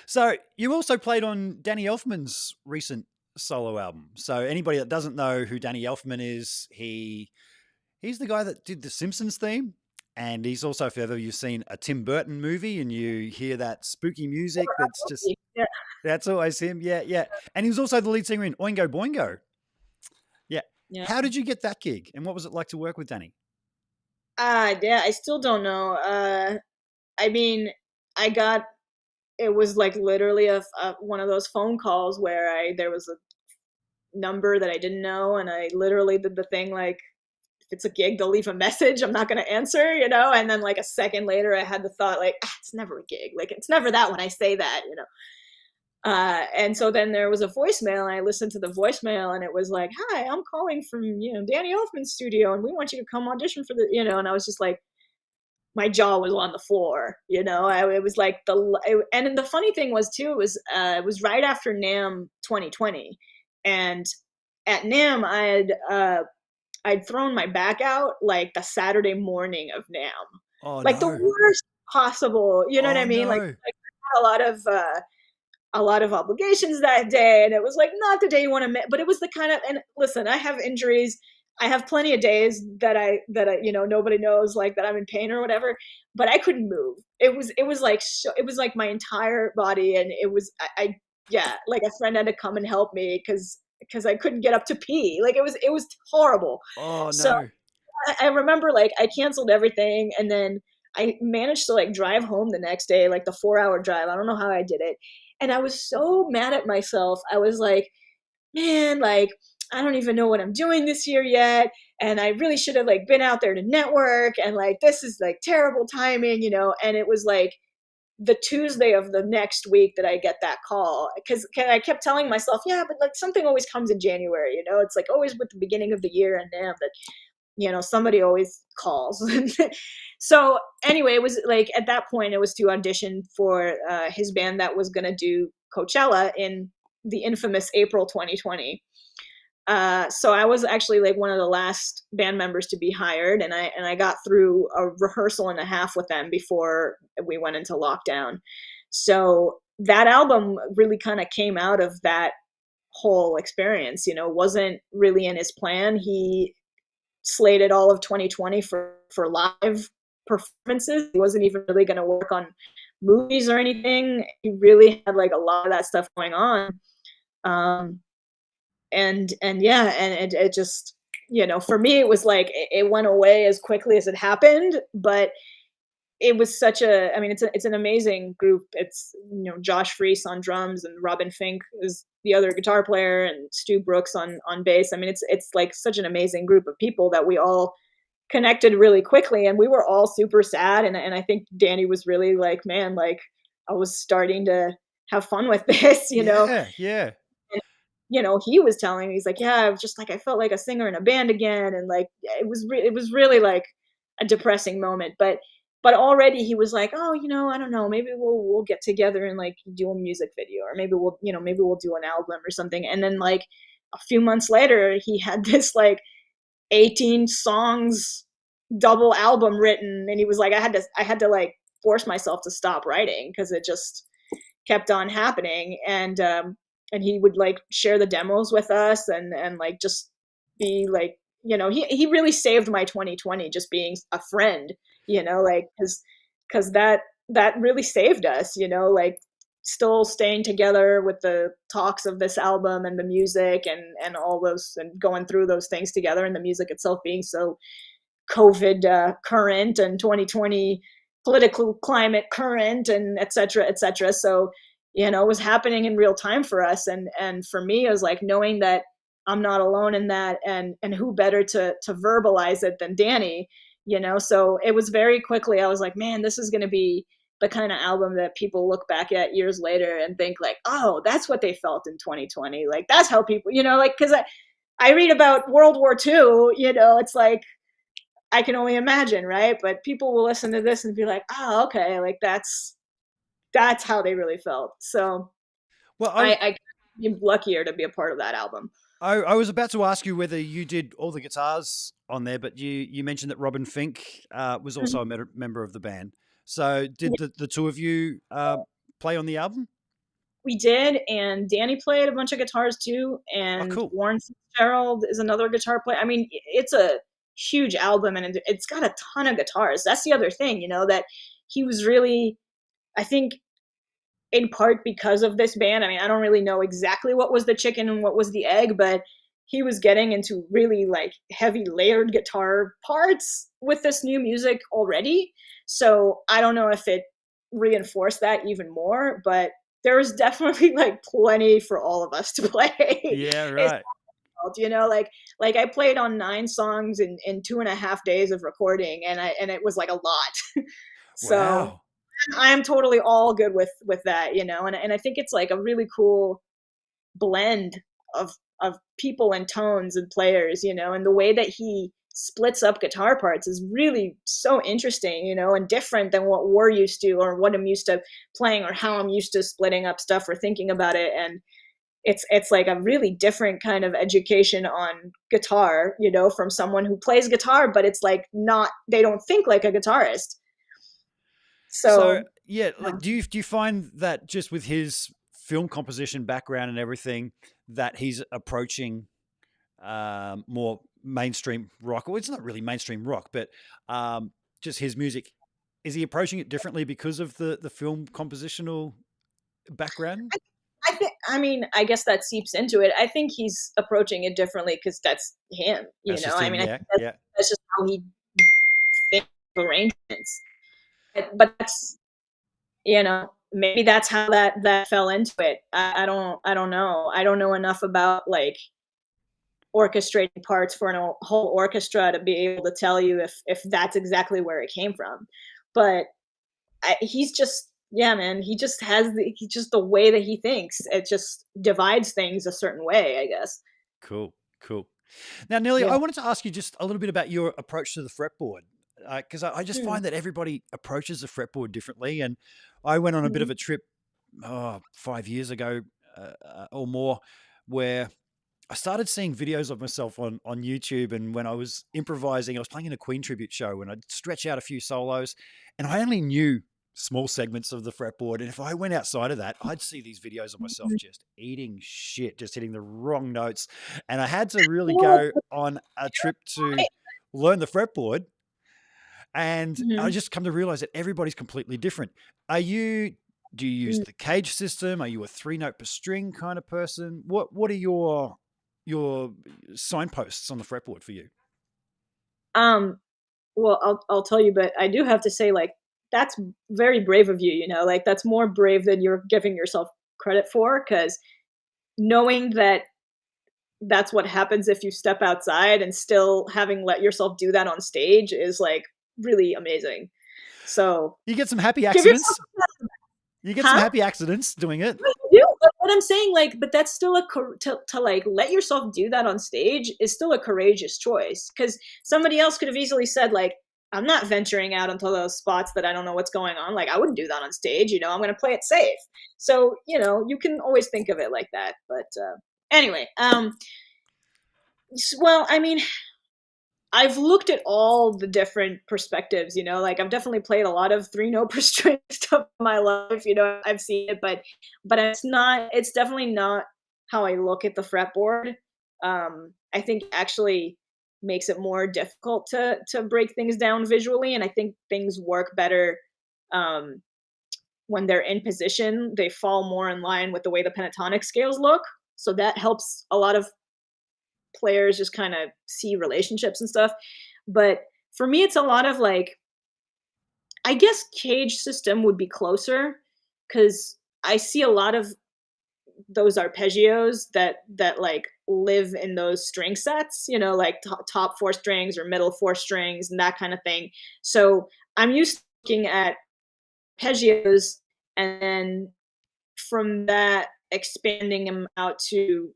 So you also played on Danny Elfman's recent solo album. So anybody that doesn't know who Danny Elfman is, he's the guy that did the Simpsons theme. And he's also, if ever you've seen a Tim Burton movie and you hear that spooky music, that's just, yeah. that's always him. Yeah, yeah. And he was also the lead singer in Oingo Boingo. Yeah. Yeah. How did you get that gig? And what was it like to work with Danny? Yeah, I still don't know. I mean, I got, it was like literally one of those phone calls where there was a number that I didn't know, and I literally did the thing like, if it's a gig, they'll leave a message. I'm not going to answer, And then like a second later, I had the thought like, it's never a gig. Like it's never that when I say that. And so then there was a voicemail, and I listened to the voicemail, and it was like, hi, I'm calling from, Danny Elfman's studio, and we want you to come audition for the, and I was just like, my jaw was on the floor, it was like and then the funny thing was too, it was right after NAMM 2020. And at NAMM, I'd thrown my back out like the Saturday morning of NAMM, Oh like the no. worst possible. You know what I Oh mean? Like, no. I had a lot of obligations that day, and it was like not the day you want to miss. But it was the kind of, and listen, I have injuries. I have plenty of days that I nobody knows, like that I'm in pain or whatever, but I couldn't move. It was like it was like my entire body, and it was I yeah, like a friend had to come and help me because I couldn't get up to pee. Like it was horrible. Oh So no. I remember like I canceled everything, and then I managed to like drive home the next day, like the 4 hour drive. I don't know how I did it. And I was so mad at myself. I was like, man, like I don't even know what I'm doing this year yet. And I really should have like been out there to network, and like this is like terrible timing. And it was like the Tuesday of the next week that I get that call, because I kept telling myself, yeah, but like something always comes in January. It's like always with the beginning of the year and NAMM that somebody always calls. So anyway, it was like at that point it was to audition for his band that was going to do Coachella in the infamous April 2020. So I was actually like one of the last band members to be hired, and I got through a rehearsal and a half with them before we went into lockdown. So that album really kind of came out of that whole experience. Wasn't really in his plan. He slated all of 2020 for live performances. He wasn't even really going to work on movies or anything. He really had like a lot of that stuff going on. And yeah, and it just, for me, it was like it went away as quickly as it happened, but it was such I mean, it's an amazing group. It's, Josh Freese on drums, and Robin Fink is the other guitar player, and Stu Brooks on bass. I mean, it's like such an amazing group of people that we all connected really quickly, and we were all super sad. And I think Danny was really like, man, like I was starting to have fun with this. Yeah, yeah. He was telling me, he's like, yeah, I was just like, I felt like a singer in a band again. And like, it was really like a depressing moment, but already he was like, oh, I don't know, maybe we'll get together and like do a music video, or maybe we'll do an album or something. And then like a few months later, he had this like 18 songs double album written, and he was like, I had to like force myself to stop writing because it just kept on happening. And he would like share the demos with us, and like just be like, he really saved my 2020 just being a friend, like because that really saved us, like still staying together with the talks of this album and the music and all those, and going through those things together, and the music itself being so COVID current, and 2020 political climate current, and et cetera, et cetera. So, it was happening in real time for us. And for me, it was like knowing that I'm not alone in that, and who better to verbalize it than Danny, So it was very quickly, I was like, man, this is going to be the kind of album that people look back at years later and think like, oh, that's what they felt in 2020. Like, that's how people, like, because I read about World War II, it's like, I can only imagine, right? But people will listen to this and be like, oh, okay, like that's how they really felt. So Well, I am luckier to be a part of that album. I was about to ask you whether you did all the guitars on there, but you mentioned that Robin Fink was also a member of the band. So did the two of you play on the album? We did, and Danny played a bunch of guitars too, Oh, and cool. Warren Fitzgerald is another guitar player. I mean, it's a huge album, and it's got a ton of guitars. That's the other thing, that he was really, I think, in part because of this band. I mean, I don't really know exactly what was the chicken and what was the egg, but he was getting into really like heavy layered guitar parts with this new music already. So I don't know if it reinforced that even more, but there was definitely like plenty for all of us to play. Yeah, right. Like I played on 9 songs in 2.5 days of recording, and it was like a lot. So Wow. I'm totally all good with that, and I think it's like a really cool blend of people and tones and players, and the way that he splits up guitar parts is really so interesting, and different than what we're used to, or what I'm used to playing, or how I'm used to splitting up stuff or thinking about it. And it's like a really different kind of education on guitar, from someone who plays guitar, but it's like not, they don't think like a guitarist. So So yeah, yeah. like do you find that just with his film composition background and everything that he's approaching more mainstream rock? Well, it's not really mainstream rock, but just his music. Is he approaching it differently because of the film compositional background? I mean, I guess that seeps into it. I think he's approaching it differently because that's him, That's just I him. mean, I Yeah, think that's, yeah. that's just how he thinks of arrangements. But that's, maybe that's how that fell into it. I don't know. I don't know enough about like orchestrating parts for a whole orchestra to be able to tell you if that's exactly where it came from. But he's just, yeah, man, he just has he just, the way that he thinks, it just divides things a certain way, I guess. Cool, cool. Now, Nelly, Yeah. I wanted to ask you just a little bit about your approach to the fretboard, because I just Hmm. find that everybody approaches the fretboard differently. And I went on a bit of Mhm. a trip 5 years ago or more, where I started seeing videos of myself on YouTube. And when I was improvising, I was playing in a Queen tribute show, and I'd stretch out a few solos, and I only knew small segments of the fretboard. And if I went outside of that, I'd see these videos of myself Mhm. just eating shit, just hitting the wrong notes. And I had to really You know go on a trip to what? learn the fretboard. And I Mhm. just come to realize that everybody's completely different. Do you use Mm. the cage system? Are you a 3 note per string kind of person? What are your signposts on the fretboard for you? Um, well, I'll tell you, but I do have to say, like, that's very brave of you, like, that's more brave than you're giving yourself credit for. Because knowing that that's what happens if you step outside and still having let yourself do that on stage is, like, really amazing. So, You get some happy give yourself accidents. a pat on the back. You get some Huh? happy accidents doing it. But you do, but I'm saying, like, but that's still to, like, let yourself do that on stage is still a courageous choice. Because somebody else could have easily said, like, "I'm not venturing out into those spots that I don't know what's going on, like, I wouldn't do that on stage, I'm gonna play it safe." So, you can always think of it like that, but, anyway, well, I mean, I've looked at all the different perspectives, like I've definitely played a lot of 3 note per string stuff in my life, I've seen it, but it's definitely not how I look at the fretboard. I think it actually makes it more difficult to break things down visually, and I think things work better um when they're in position. They fall more in line with the way the pentatonic scales look. So that helps a lot of players just kind of see relationships and stuff. But for me, it's a lot of like, I guess cage system would be closer because I see a lot of those arpeggios that like live in those string sets, like top four strings or middle four strings and that kind of thing. So I'm used to looking at arpeggios and then from that expanding them out to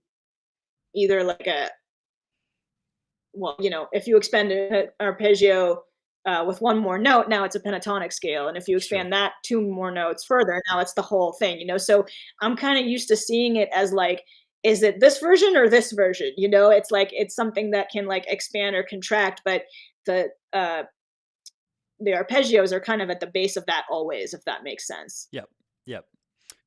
either like a, well, if you expand an arpeggio with one more note, now it's a pentatonic scale. And if you Sure. expand that two more notes further, now it's the whole thing. So I'm kind of used to seeing it as like, is it this version or this version? It's like it's something that can like expand or contract, but the uh, the arpeggios are kind of at the base of that always, if that makes sense. Yep. Yep.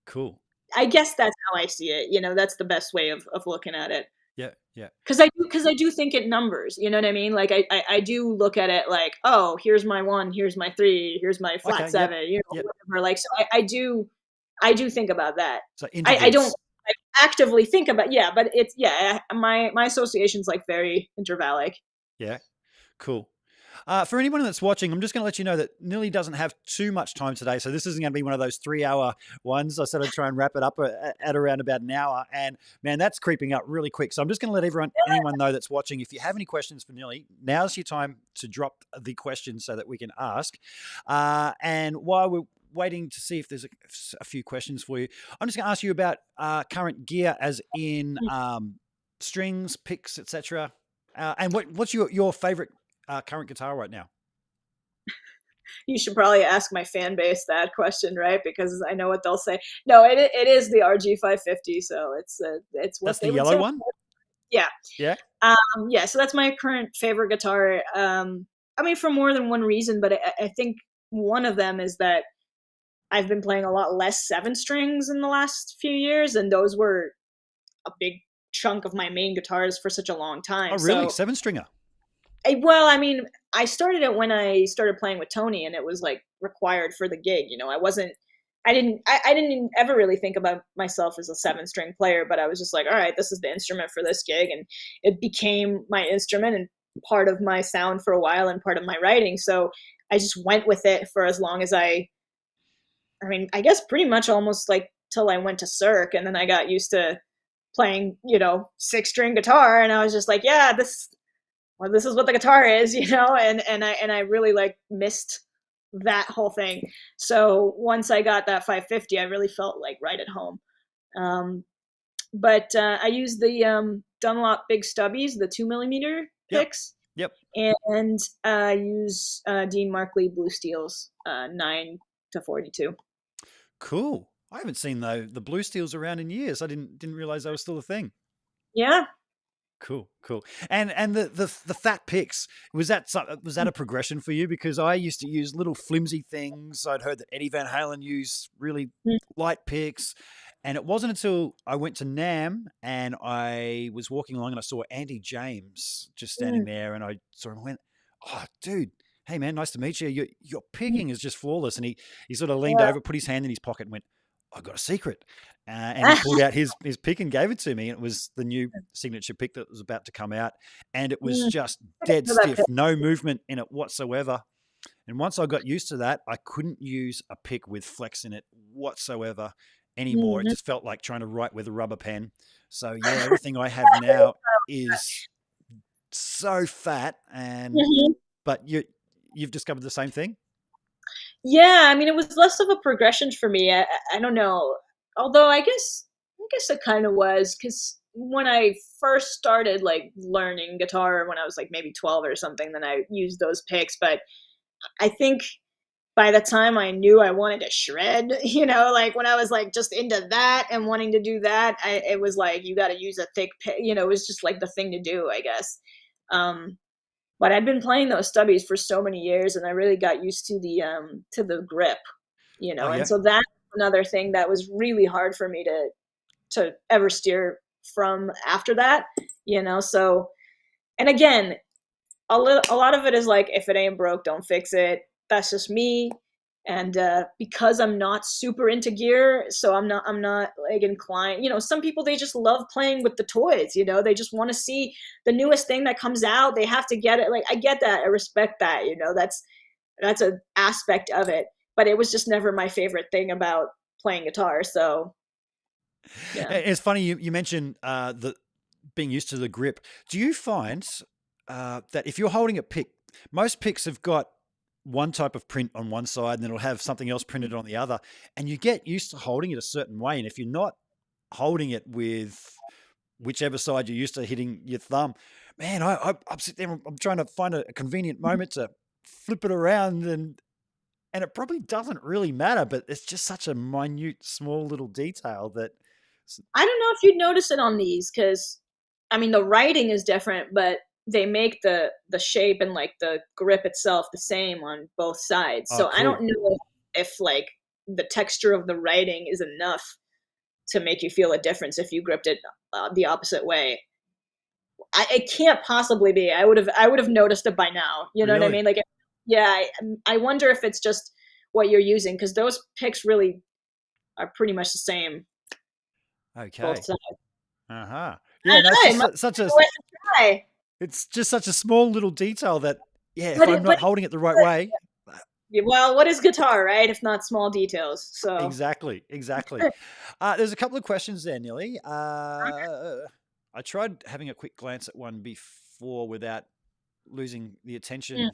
Cool. I guess that's how I see it. That's the best way of looking at it. Yeah. Yeah. 'Cause I do think it numbers, you know what I mean? Like, I do look at it like, "Oh, here's my 1, here's my 3, here's my flat Okay. Yep. 7," Yep. whatever, like, so I do think about that. So I don't, intervals. like, actively think about, yeah, but it's, yeah, my association's, like, very intervallic. Yeah. Cool. For anyone that's watching, I'm just going to let you know that Nili doesn't have too much time today. So this isn't going to be one of those 3 hour ones. I said I'd try and wrap it up at around about an hour. And man, that's creeping up really quick. So I'm just going to let anyone know that's watching, if you have any questions for Nili, now's your time to drop the questions so that we can ask. And while we're waiting to see if there's a few questions for you, I'm just going to ask you about current gear, as in strings, picks, etc. And what's your favorite current guitar right now? You should probably ask my fan base that question, right? Because I know what they'll say. No, it is the RG 550, so it's what That's the they would yellow say. one? Yeah. Yeah. Yeah, so that's my current favorite guitar. I mean, for more than one reason, but I think one of them is that I've been playing a lot less 7 strings in the last few years, and those were a big chunk of my main guitars for such a long Oh, time. really? So, 7-stringer? well, I mean, I started it when I started playing with Tony, and it was like required for the gig. You know, I didn't ever really think about myself as a 7 string player, but I was just like, all right, this is the instrument for this gig, and it became my instrument and part of my sound for a while and part of my writing. So I just went with it for as long as I mean, I guess pretty much almost like till I went to Cirque, and then I got used to playing, 6 string guitar, and I was just like, yeah, this is what the guitar is, and I really like missed that whole thing. So once I got that 550, I really felt like right at home. Um, but I use the Dunlop Big Stubbies, the 2 millimeter Yep. picks, Yep. and I use Dean Markley Blue Steels 9 to 42. Cool. I haven't seen the blue steels around in years. I didn't realize they were still a thing. Yeah. Cool, cool. And the fat picks, was that a progression for you? Because I used to use little flimsy things. I'd heard that Eddie Van Halen used really light picks, and it wasn't until I went to NAMM and I was walking along and I saw Andy James just standing there, and I saw him and went, "Oh, dude, hey man, nice to meet you. Your picking is just flawless." And he sort of leaned over, put his hand in his pocket, and went, "I got a secret." And he pulled out his pick and gave it to me. And it was the new signature pick that was about to come out. And it was just dead stiff, no movement in it whatsoever. And once I got used to that, I couldn't use a pick with flex in it whatsoever anymore. It just felt like trying to write with a rubber pen. So yeah, everything I have now is so fat. But you've discovered the same thing? Yeah, I mean, it was less of a progression for me. I don't know. Although I guess it kind of was, because when I first started like learning guitar when I was like maybe 12 or something, then I used those picks. But I think by the time I knew I wanted to shred, like when I was like just into that and wanting to do that, it was like you got to use a thick pick. It was just like the thing to do, I guess. Um, but I'd been playing those stubbies for so many years, and I really got used to the grip, Oh, yeah. and so that's another thing that was really hard for me to ever steer from after that, So, and again, a lot of it is like, if it ain't broke, don't fix it. That's just me. And because I'm not super into gear, so I'm not like inclined. Some people, they just love playing with the toys. They just want to see the newest thing that comes out. They have to get it. Like, I get that. I respect that. That's an aspect of it. But it was just never my favorite thing about playing guitar. So yeah. It's funny you mentioned the being used to the grip. Do you find that if you're holding a pick, most picks have got one type of print on one side and then it'll have something else printed on the other, and you get used to holding it a certain way. And if you're not holding it with whichever side you're used to hitting your thumb, man, I'm sitting there, I'm trying to find a convenient moment to flip it around, and it probably doesn't really matter, but it's just such a minute, small little detail that. I don't know if you'd notice it on these, because I mean the writing is different, but they make the shape and like the grip itself the same on both sides. Oh, So I don't cool. know if like the texture of the writing is enough to make you feel a difference if you gripped it the opposite way. It can't possibly be. I would have noticed it by now. You know what I Really? mean? Like, yeah. I wonder if it's just what you're using, because those picks really are pretty much the same both Okay. sides. Uh-huh. I Yeah, no, know. It must be worth a try. it's just such a small little detail that, yeah, if But I'm not holding it the right way. well, what is guitar, right? If not small details. So Exactly, exactly. There's a couple of questions there, Nilly. I tried having a quick glance at one before without losing the mm, attention.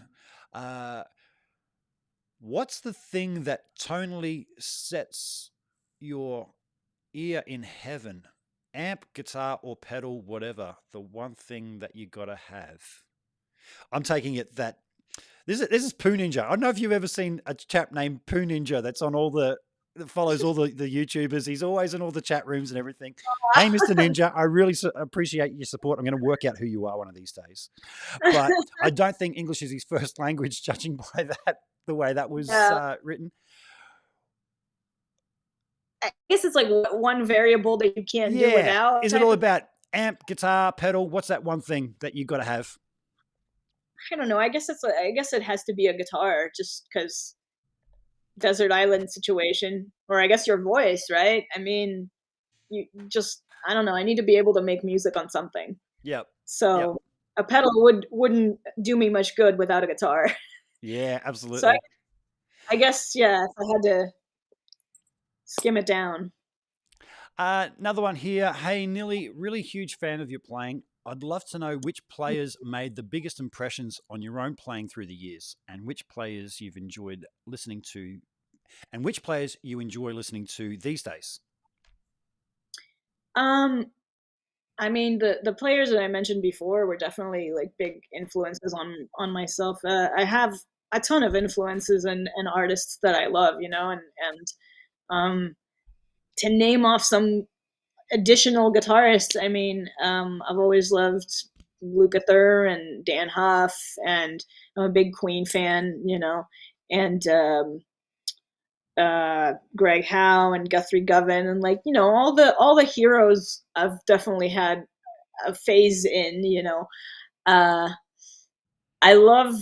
Uh, what's the thing that tonally sets your ear in heaven? Amp, guitar, or pedal, whatever. The one thing that you gotta have. I'm taking it that This is Poo Ninja. I don't know if you've ever seen a chap named Poo Ninja that's on that follows all the YouTubers. He's always in all the chat rooms and everything. Hey, Mr. Ninja, I really appreciate your support. I'm going to work out who you are one of these days. But I don't think English is his first language, judging by the way that was written. I guess it's like one variable that you can't do without. Is it all about amp, guitar, pedal? What's that one thing that you got to have? I don't know. I guess it has to be a guitar, just because desert island situation, or I guess your voice, right? I mean, I don't know. I need to be able to make music on something. Yep. So a pedal wouldn't do me much good without a guitar. Yeah, absolutely. So I guess, yeah, if I had to skim it down. Another one here. Hey, Nili, really huge fan of your playing. I'd love to know which players made the biggest impressions on your own playing through the years, and which players you've enjoyed listening to, and which players you enjoy listening to these days. I mean, the players that I mentioned before were definitely like big influences on myself. I have a ton of influences and artists that I love, and to name off some additional guitarists, I mean, I've always loved Lukather and Dan Huff, and I'm a big Queen fan, and Greg Howe and Guthrie Govan, and all the heroes I've definitely had a phase in. I love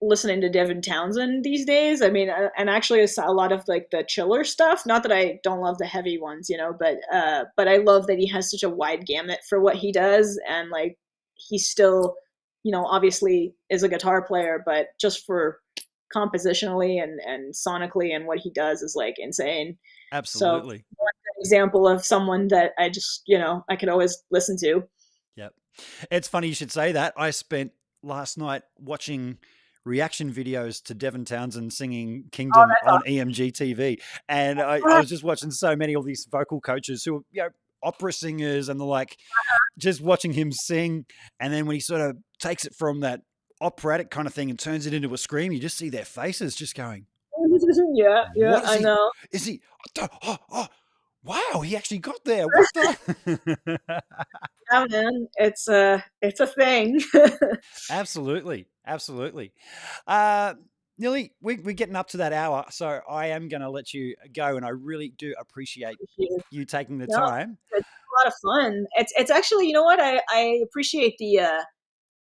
listening to Devin Townsend these days. I mean, and actually a lot of like the chiller stuff. Not that I don't love the heavy ones, but I love that he has such a wide gamut for what he does, and like he's still, obviously is a guitar player, but just for compositionally and sonically and what he does is like insane. Absolutely. So one example of someone that I just, I could always listen to. Yep. It's funny you should say that. I spent last night watching reaction videos to Devin Townsend singing Kingdom on EMG TV. And I was just watching so many of these vocal coaches who are, opera singers and just watching him sing. And then when he sort of takes it from that operatic kind of thing and turns it into a scream, you just see their faces just going, yeah, I know. Is he, oh, wow, he actually got there. What the? Yeah, man, it's a thing. Absolutely. Nili, we're getting up to that hour, so I am going to let you go, and I really do appreciate you taking the time. It's a lot of fun. It's actually, you know what? I appreciate the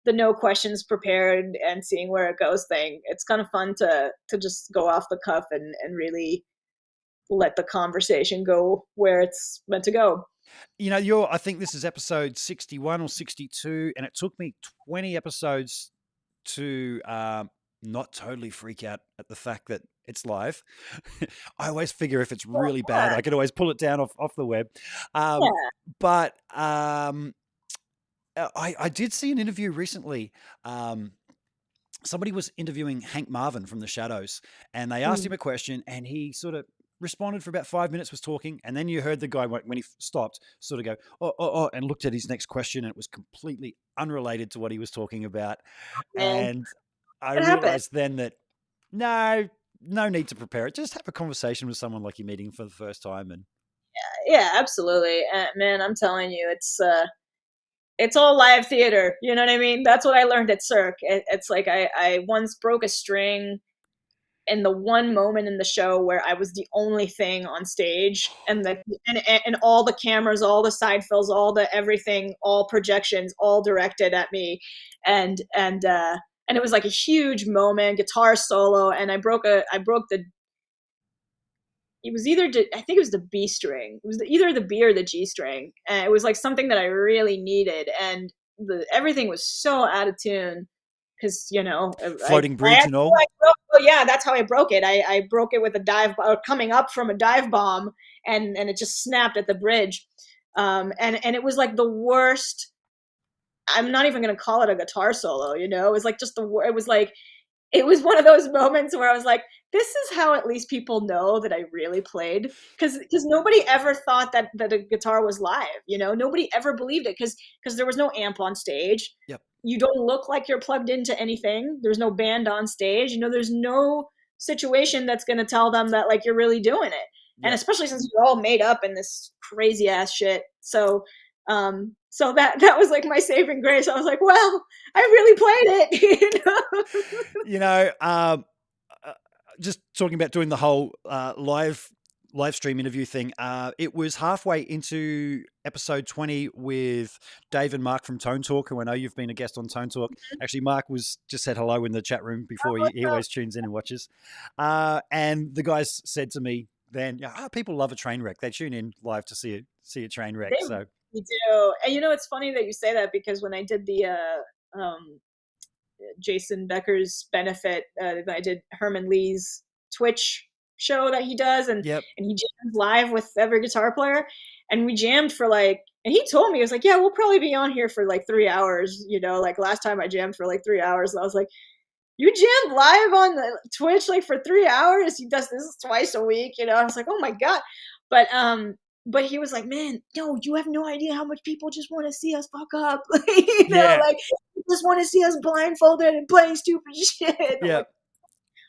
no questions prepared and seeing where it goes thing. It's kind of fun to just go off the cuff and really let the conversation go where it's meant to go. I think this is episode 61 or 62, and it took me 20 episodes to not totally freak out at the fact that it's live. I always figure if it's really bad, I could always pull it down off the web. But I did see an interview recently. Somebody was interviewing Hank Marvin from The Shadows, and they asked him a question, and he sort of responded for about 5 minutes, was talking, and then you heard the guy, when he stopped, sort of go, oh, and looked at his next question, and it was completely unrelated to what he was talking about. And I realized then that no need to prepare it. Just have a conversation with someone like you're meeting for the first time. And yeah, absolutely. Man, I'm telling you, it's all live theater. You know what I mean? That's what I learned at CIRQUE. It's like I once broke a string in the one moment in the show where I was the only thing on stage, and all the cameras, all the side fills, all the everything, all projections, all directed at me, and it was like a huge moment, guitar solo, and I broke the. It was I think it was the B string. It was either the B or the G string, and it was like something that I really needed, and everything was so out of tune. Because floating bridge and all. That's how I broke it. I broke it with a dive, coming up from a dive bomb, and it just snapped at the bridge, and it was like the worst. I'm not even going to call it a guitar solo. It was like it was one of those moments where I was like, this is how at least people know that I really played, because nobody ever thought that a guitar was live. Nobody ever believed it because there was no amp on stage. Yep. you don't look like you're plugged into anything. There's no band on stage. There's no situation that's going to tell them that like you're really doing it. And Yep. especially since you're all made up in this crazy ass shit. So that was like my saving grace. I was like, well, I really played it. You know, just talking about doing the whole live stream interview thing. It was halfway into episode 20 with Dave and Mark from Tone Talk, who I know you've been a guest on Tone Talk. Actually, Mark was just said hello in the chat room before. He always tunes in and watches. And the guys said to me then, people love a train wreck. They tune in live to see a train wreck. So you do. And it's funny that you say that, because when I did the Jason Becker's benefit, I did Herman Lee's Twitch show that he does, and yep. and he jams live with every guitar player, and we jammed for like, and he told me, he was like, yeah, we'll probably be on here for like 3 hours, like last time I jammed for like 3 hours, and I was like, you jammed live on the Twitch like for 3 hours? He does this twice a week, I was like, oh my god. But he was like, man, no, you have no idea how much people just want to see us fuck up. Like just want to see us blindfolded and playing stupid shit. Yeah. Like,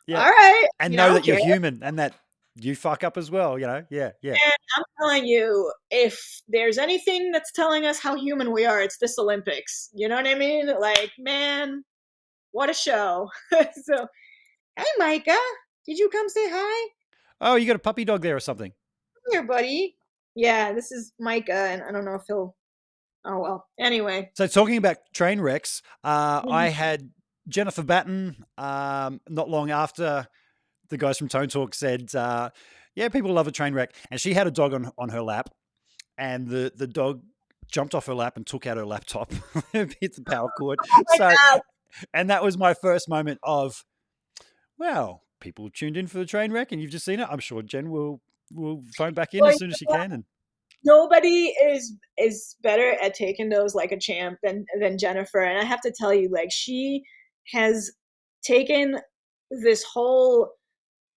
yeah. All right. And know that you're human and that you fuck up as well, Yeah. And I'm telling you, if there's anything that's telling us how human we are, it's this Olympics. You know what I mean? Like, man, what a show. So, hey, Micah, did you come say hi? Oh, you got a puppy dog there or something? Come here, buddy. Yeah, this is Micah, and I don't know if he'll... Oh, well. Anyway. So talking about train wrecks, I had Jennifer Batten not long after the guys from Tone Talk said, people love a train wreck. And she had a dog on her lap, and the dog jumped off her lap and took out her laptop, hit the power cord. God. And that was my first moment of, wow, people tuned in for the train wreck, and you've just seen it. I'm sure Jen will phone back in as soon as she can. And nobody is better at taking those like a champ than Jennifer. And I have to tell you, like, she has taken this whole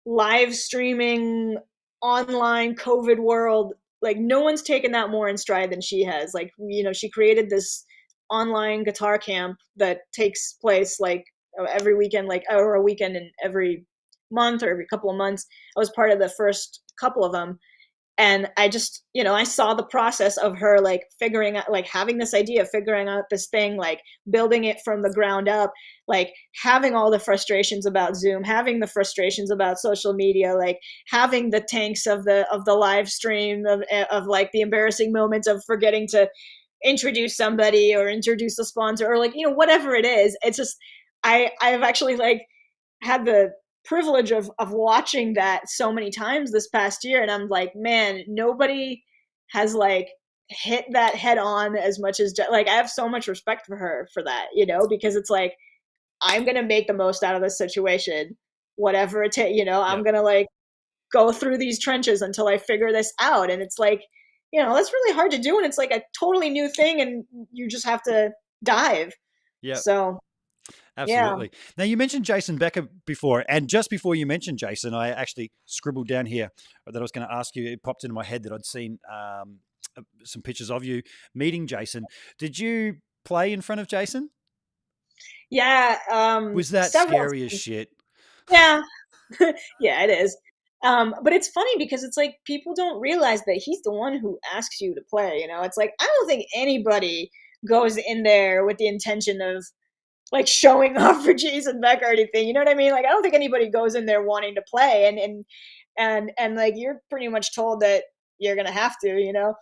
live streaming online COVID world. Like, no one's taken that more in stride than she has. Like, she created this online guitar camp that takes place like every weekend, like, or a weekend in every month or every couple of months. I was part of the first couple of them. And I just, I saw the process of her like figuring out, like having this idea, figuring out this thing, like building it from the ground up, like having all the frustrations about Zoom, having the frustrations about social media, like having the tanks of the live stream of like the embarrassing moments of forgetting to introduce somebody or introduce a sponsor or like, whatever it is. It's just, I've actually like had the privilege of watching that so many times this past year, and I'm like, man, nobody has like hit that head on as much as like I have so much respect for her for that, because it's like, I'm gonna make the most out of this situation, whatever it takes. I'm gonna like go through these trenches until I figure this out. And it's like, that's really hard to do, and it's like a totally new thing, and you just have to dive. So absolutely. Yeah. Now, you mentioned Jason Becker before, and just before you mentioned Jason, I actually scribbled down here that I was going to ask you. It popped into my head that I'd seen some pictures of you meeting Jason. Did you play in front of Jason? Yeah. Was that scary as shit? Yeah. Yeah, it is. But it's funny because it's like people don't realize that he's the one who asks you to play. It's like, I don't think anybody goes in there with the intention of like showing off for Jason Becker or anything. You know what I mean? Like, I don't think anybody goes in there wanting to play, and like you're pretty much told that you're gonna have to,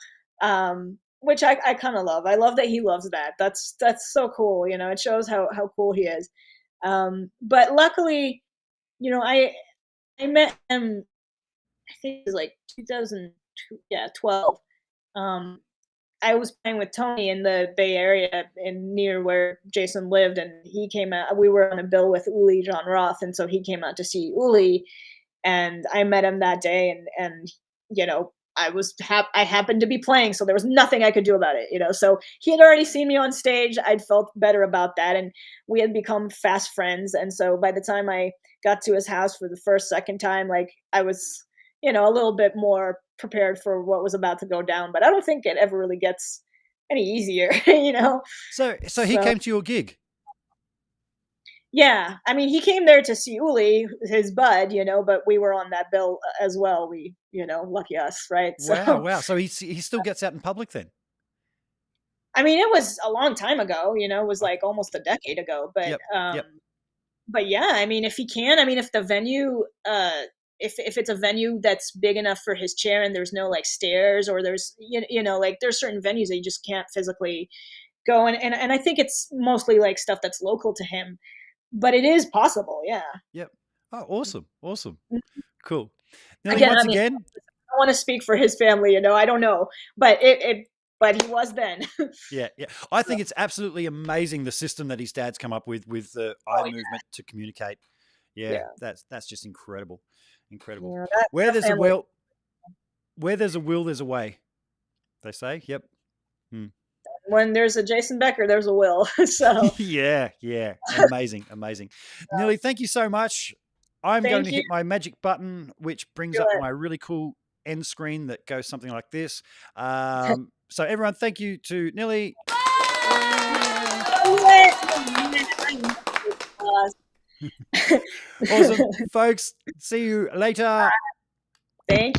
which I kind of love. I love that he loves that. That's so cool. It shows how cool he is. But luckily, I met him, I think it was like 2012. I was playing with Tony in the Bay Area near where Jason lived, and he came out. We were on a bill with Uli John Roth, and so he came out to see Uli, and I met him that day, and I happened to be playing, so there was nothing I could do about it, So he had already seen me on stage. I'd felt better about that, and we had become fast friends. And so by the time I got to his house for the second time, like I was, a little bit more prepared for what was about to go down. But I don't think it ever really gets any easier, So he came to your gig. Yeah, I mean, he came there to see Uli, his bud, but we were on that bill as well. We, lucky us, right? Wow, So, wow. So he still gets out in public then? I mean, it was a long time ago, it was Okay. like almost a decade ago, but Yep, yep. yeah, I mean, if he can, I mean, if the venue, if it's a venue that's big enough for his chair and there's no like stairs or there's, like there's certain venues that you just can't physically go, and I think it's mostly like stuff that's local to him, but it is possible, yeah. Yep. Oh, awesome. Awesome. Cool. Nili, Again, once I mean, again, I want to speak for his family, I don't know, but but he was then. yeah, yeah. I think it's absolutely amazing the system that his dad's come up with the eye Oh movement to communicate. Yeah, yeah, that's just incredible. Incredible. yeah, Where that there's a family. will, where there's a will, there's a way. They say. Yep. Hmm. When there's a Jason Becker, there's a Will. So Yeah, yeah. Amazing, amazing. Nili, thank you so much. I'm going thank to you. hit my magic button, which brings Do up it. my really cool end screen that goes something like this. So everyone, thank you to Nili. Yay. Awesome, folks. See you later. Thank you.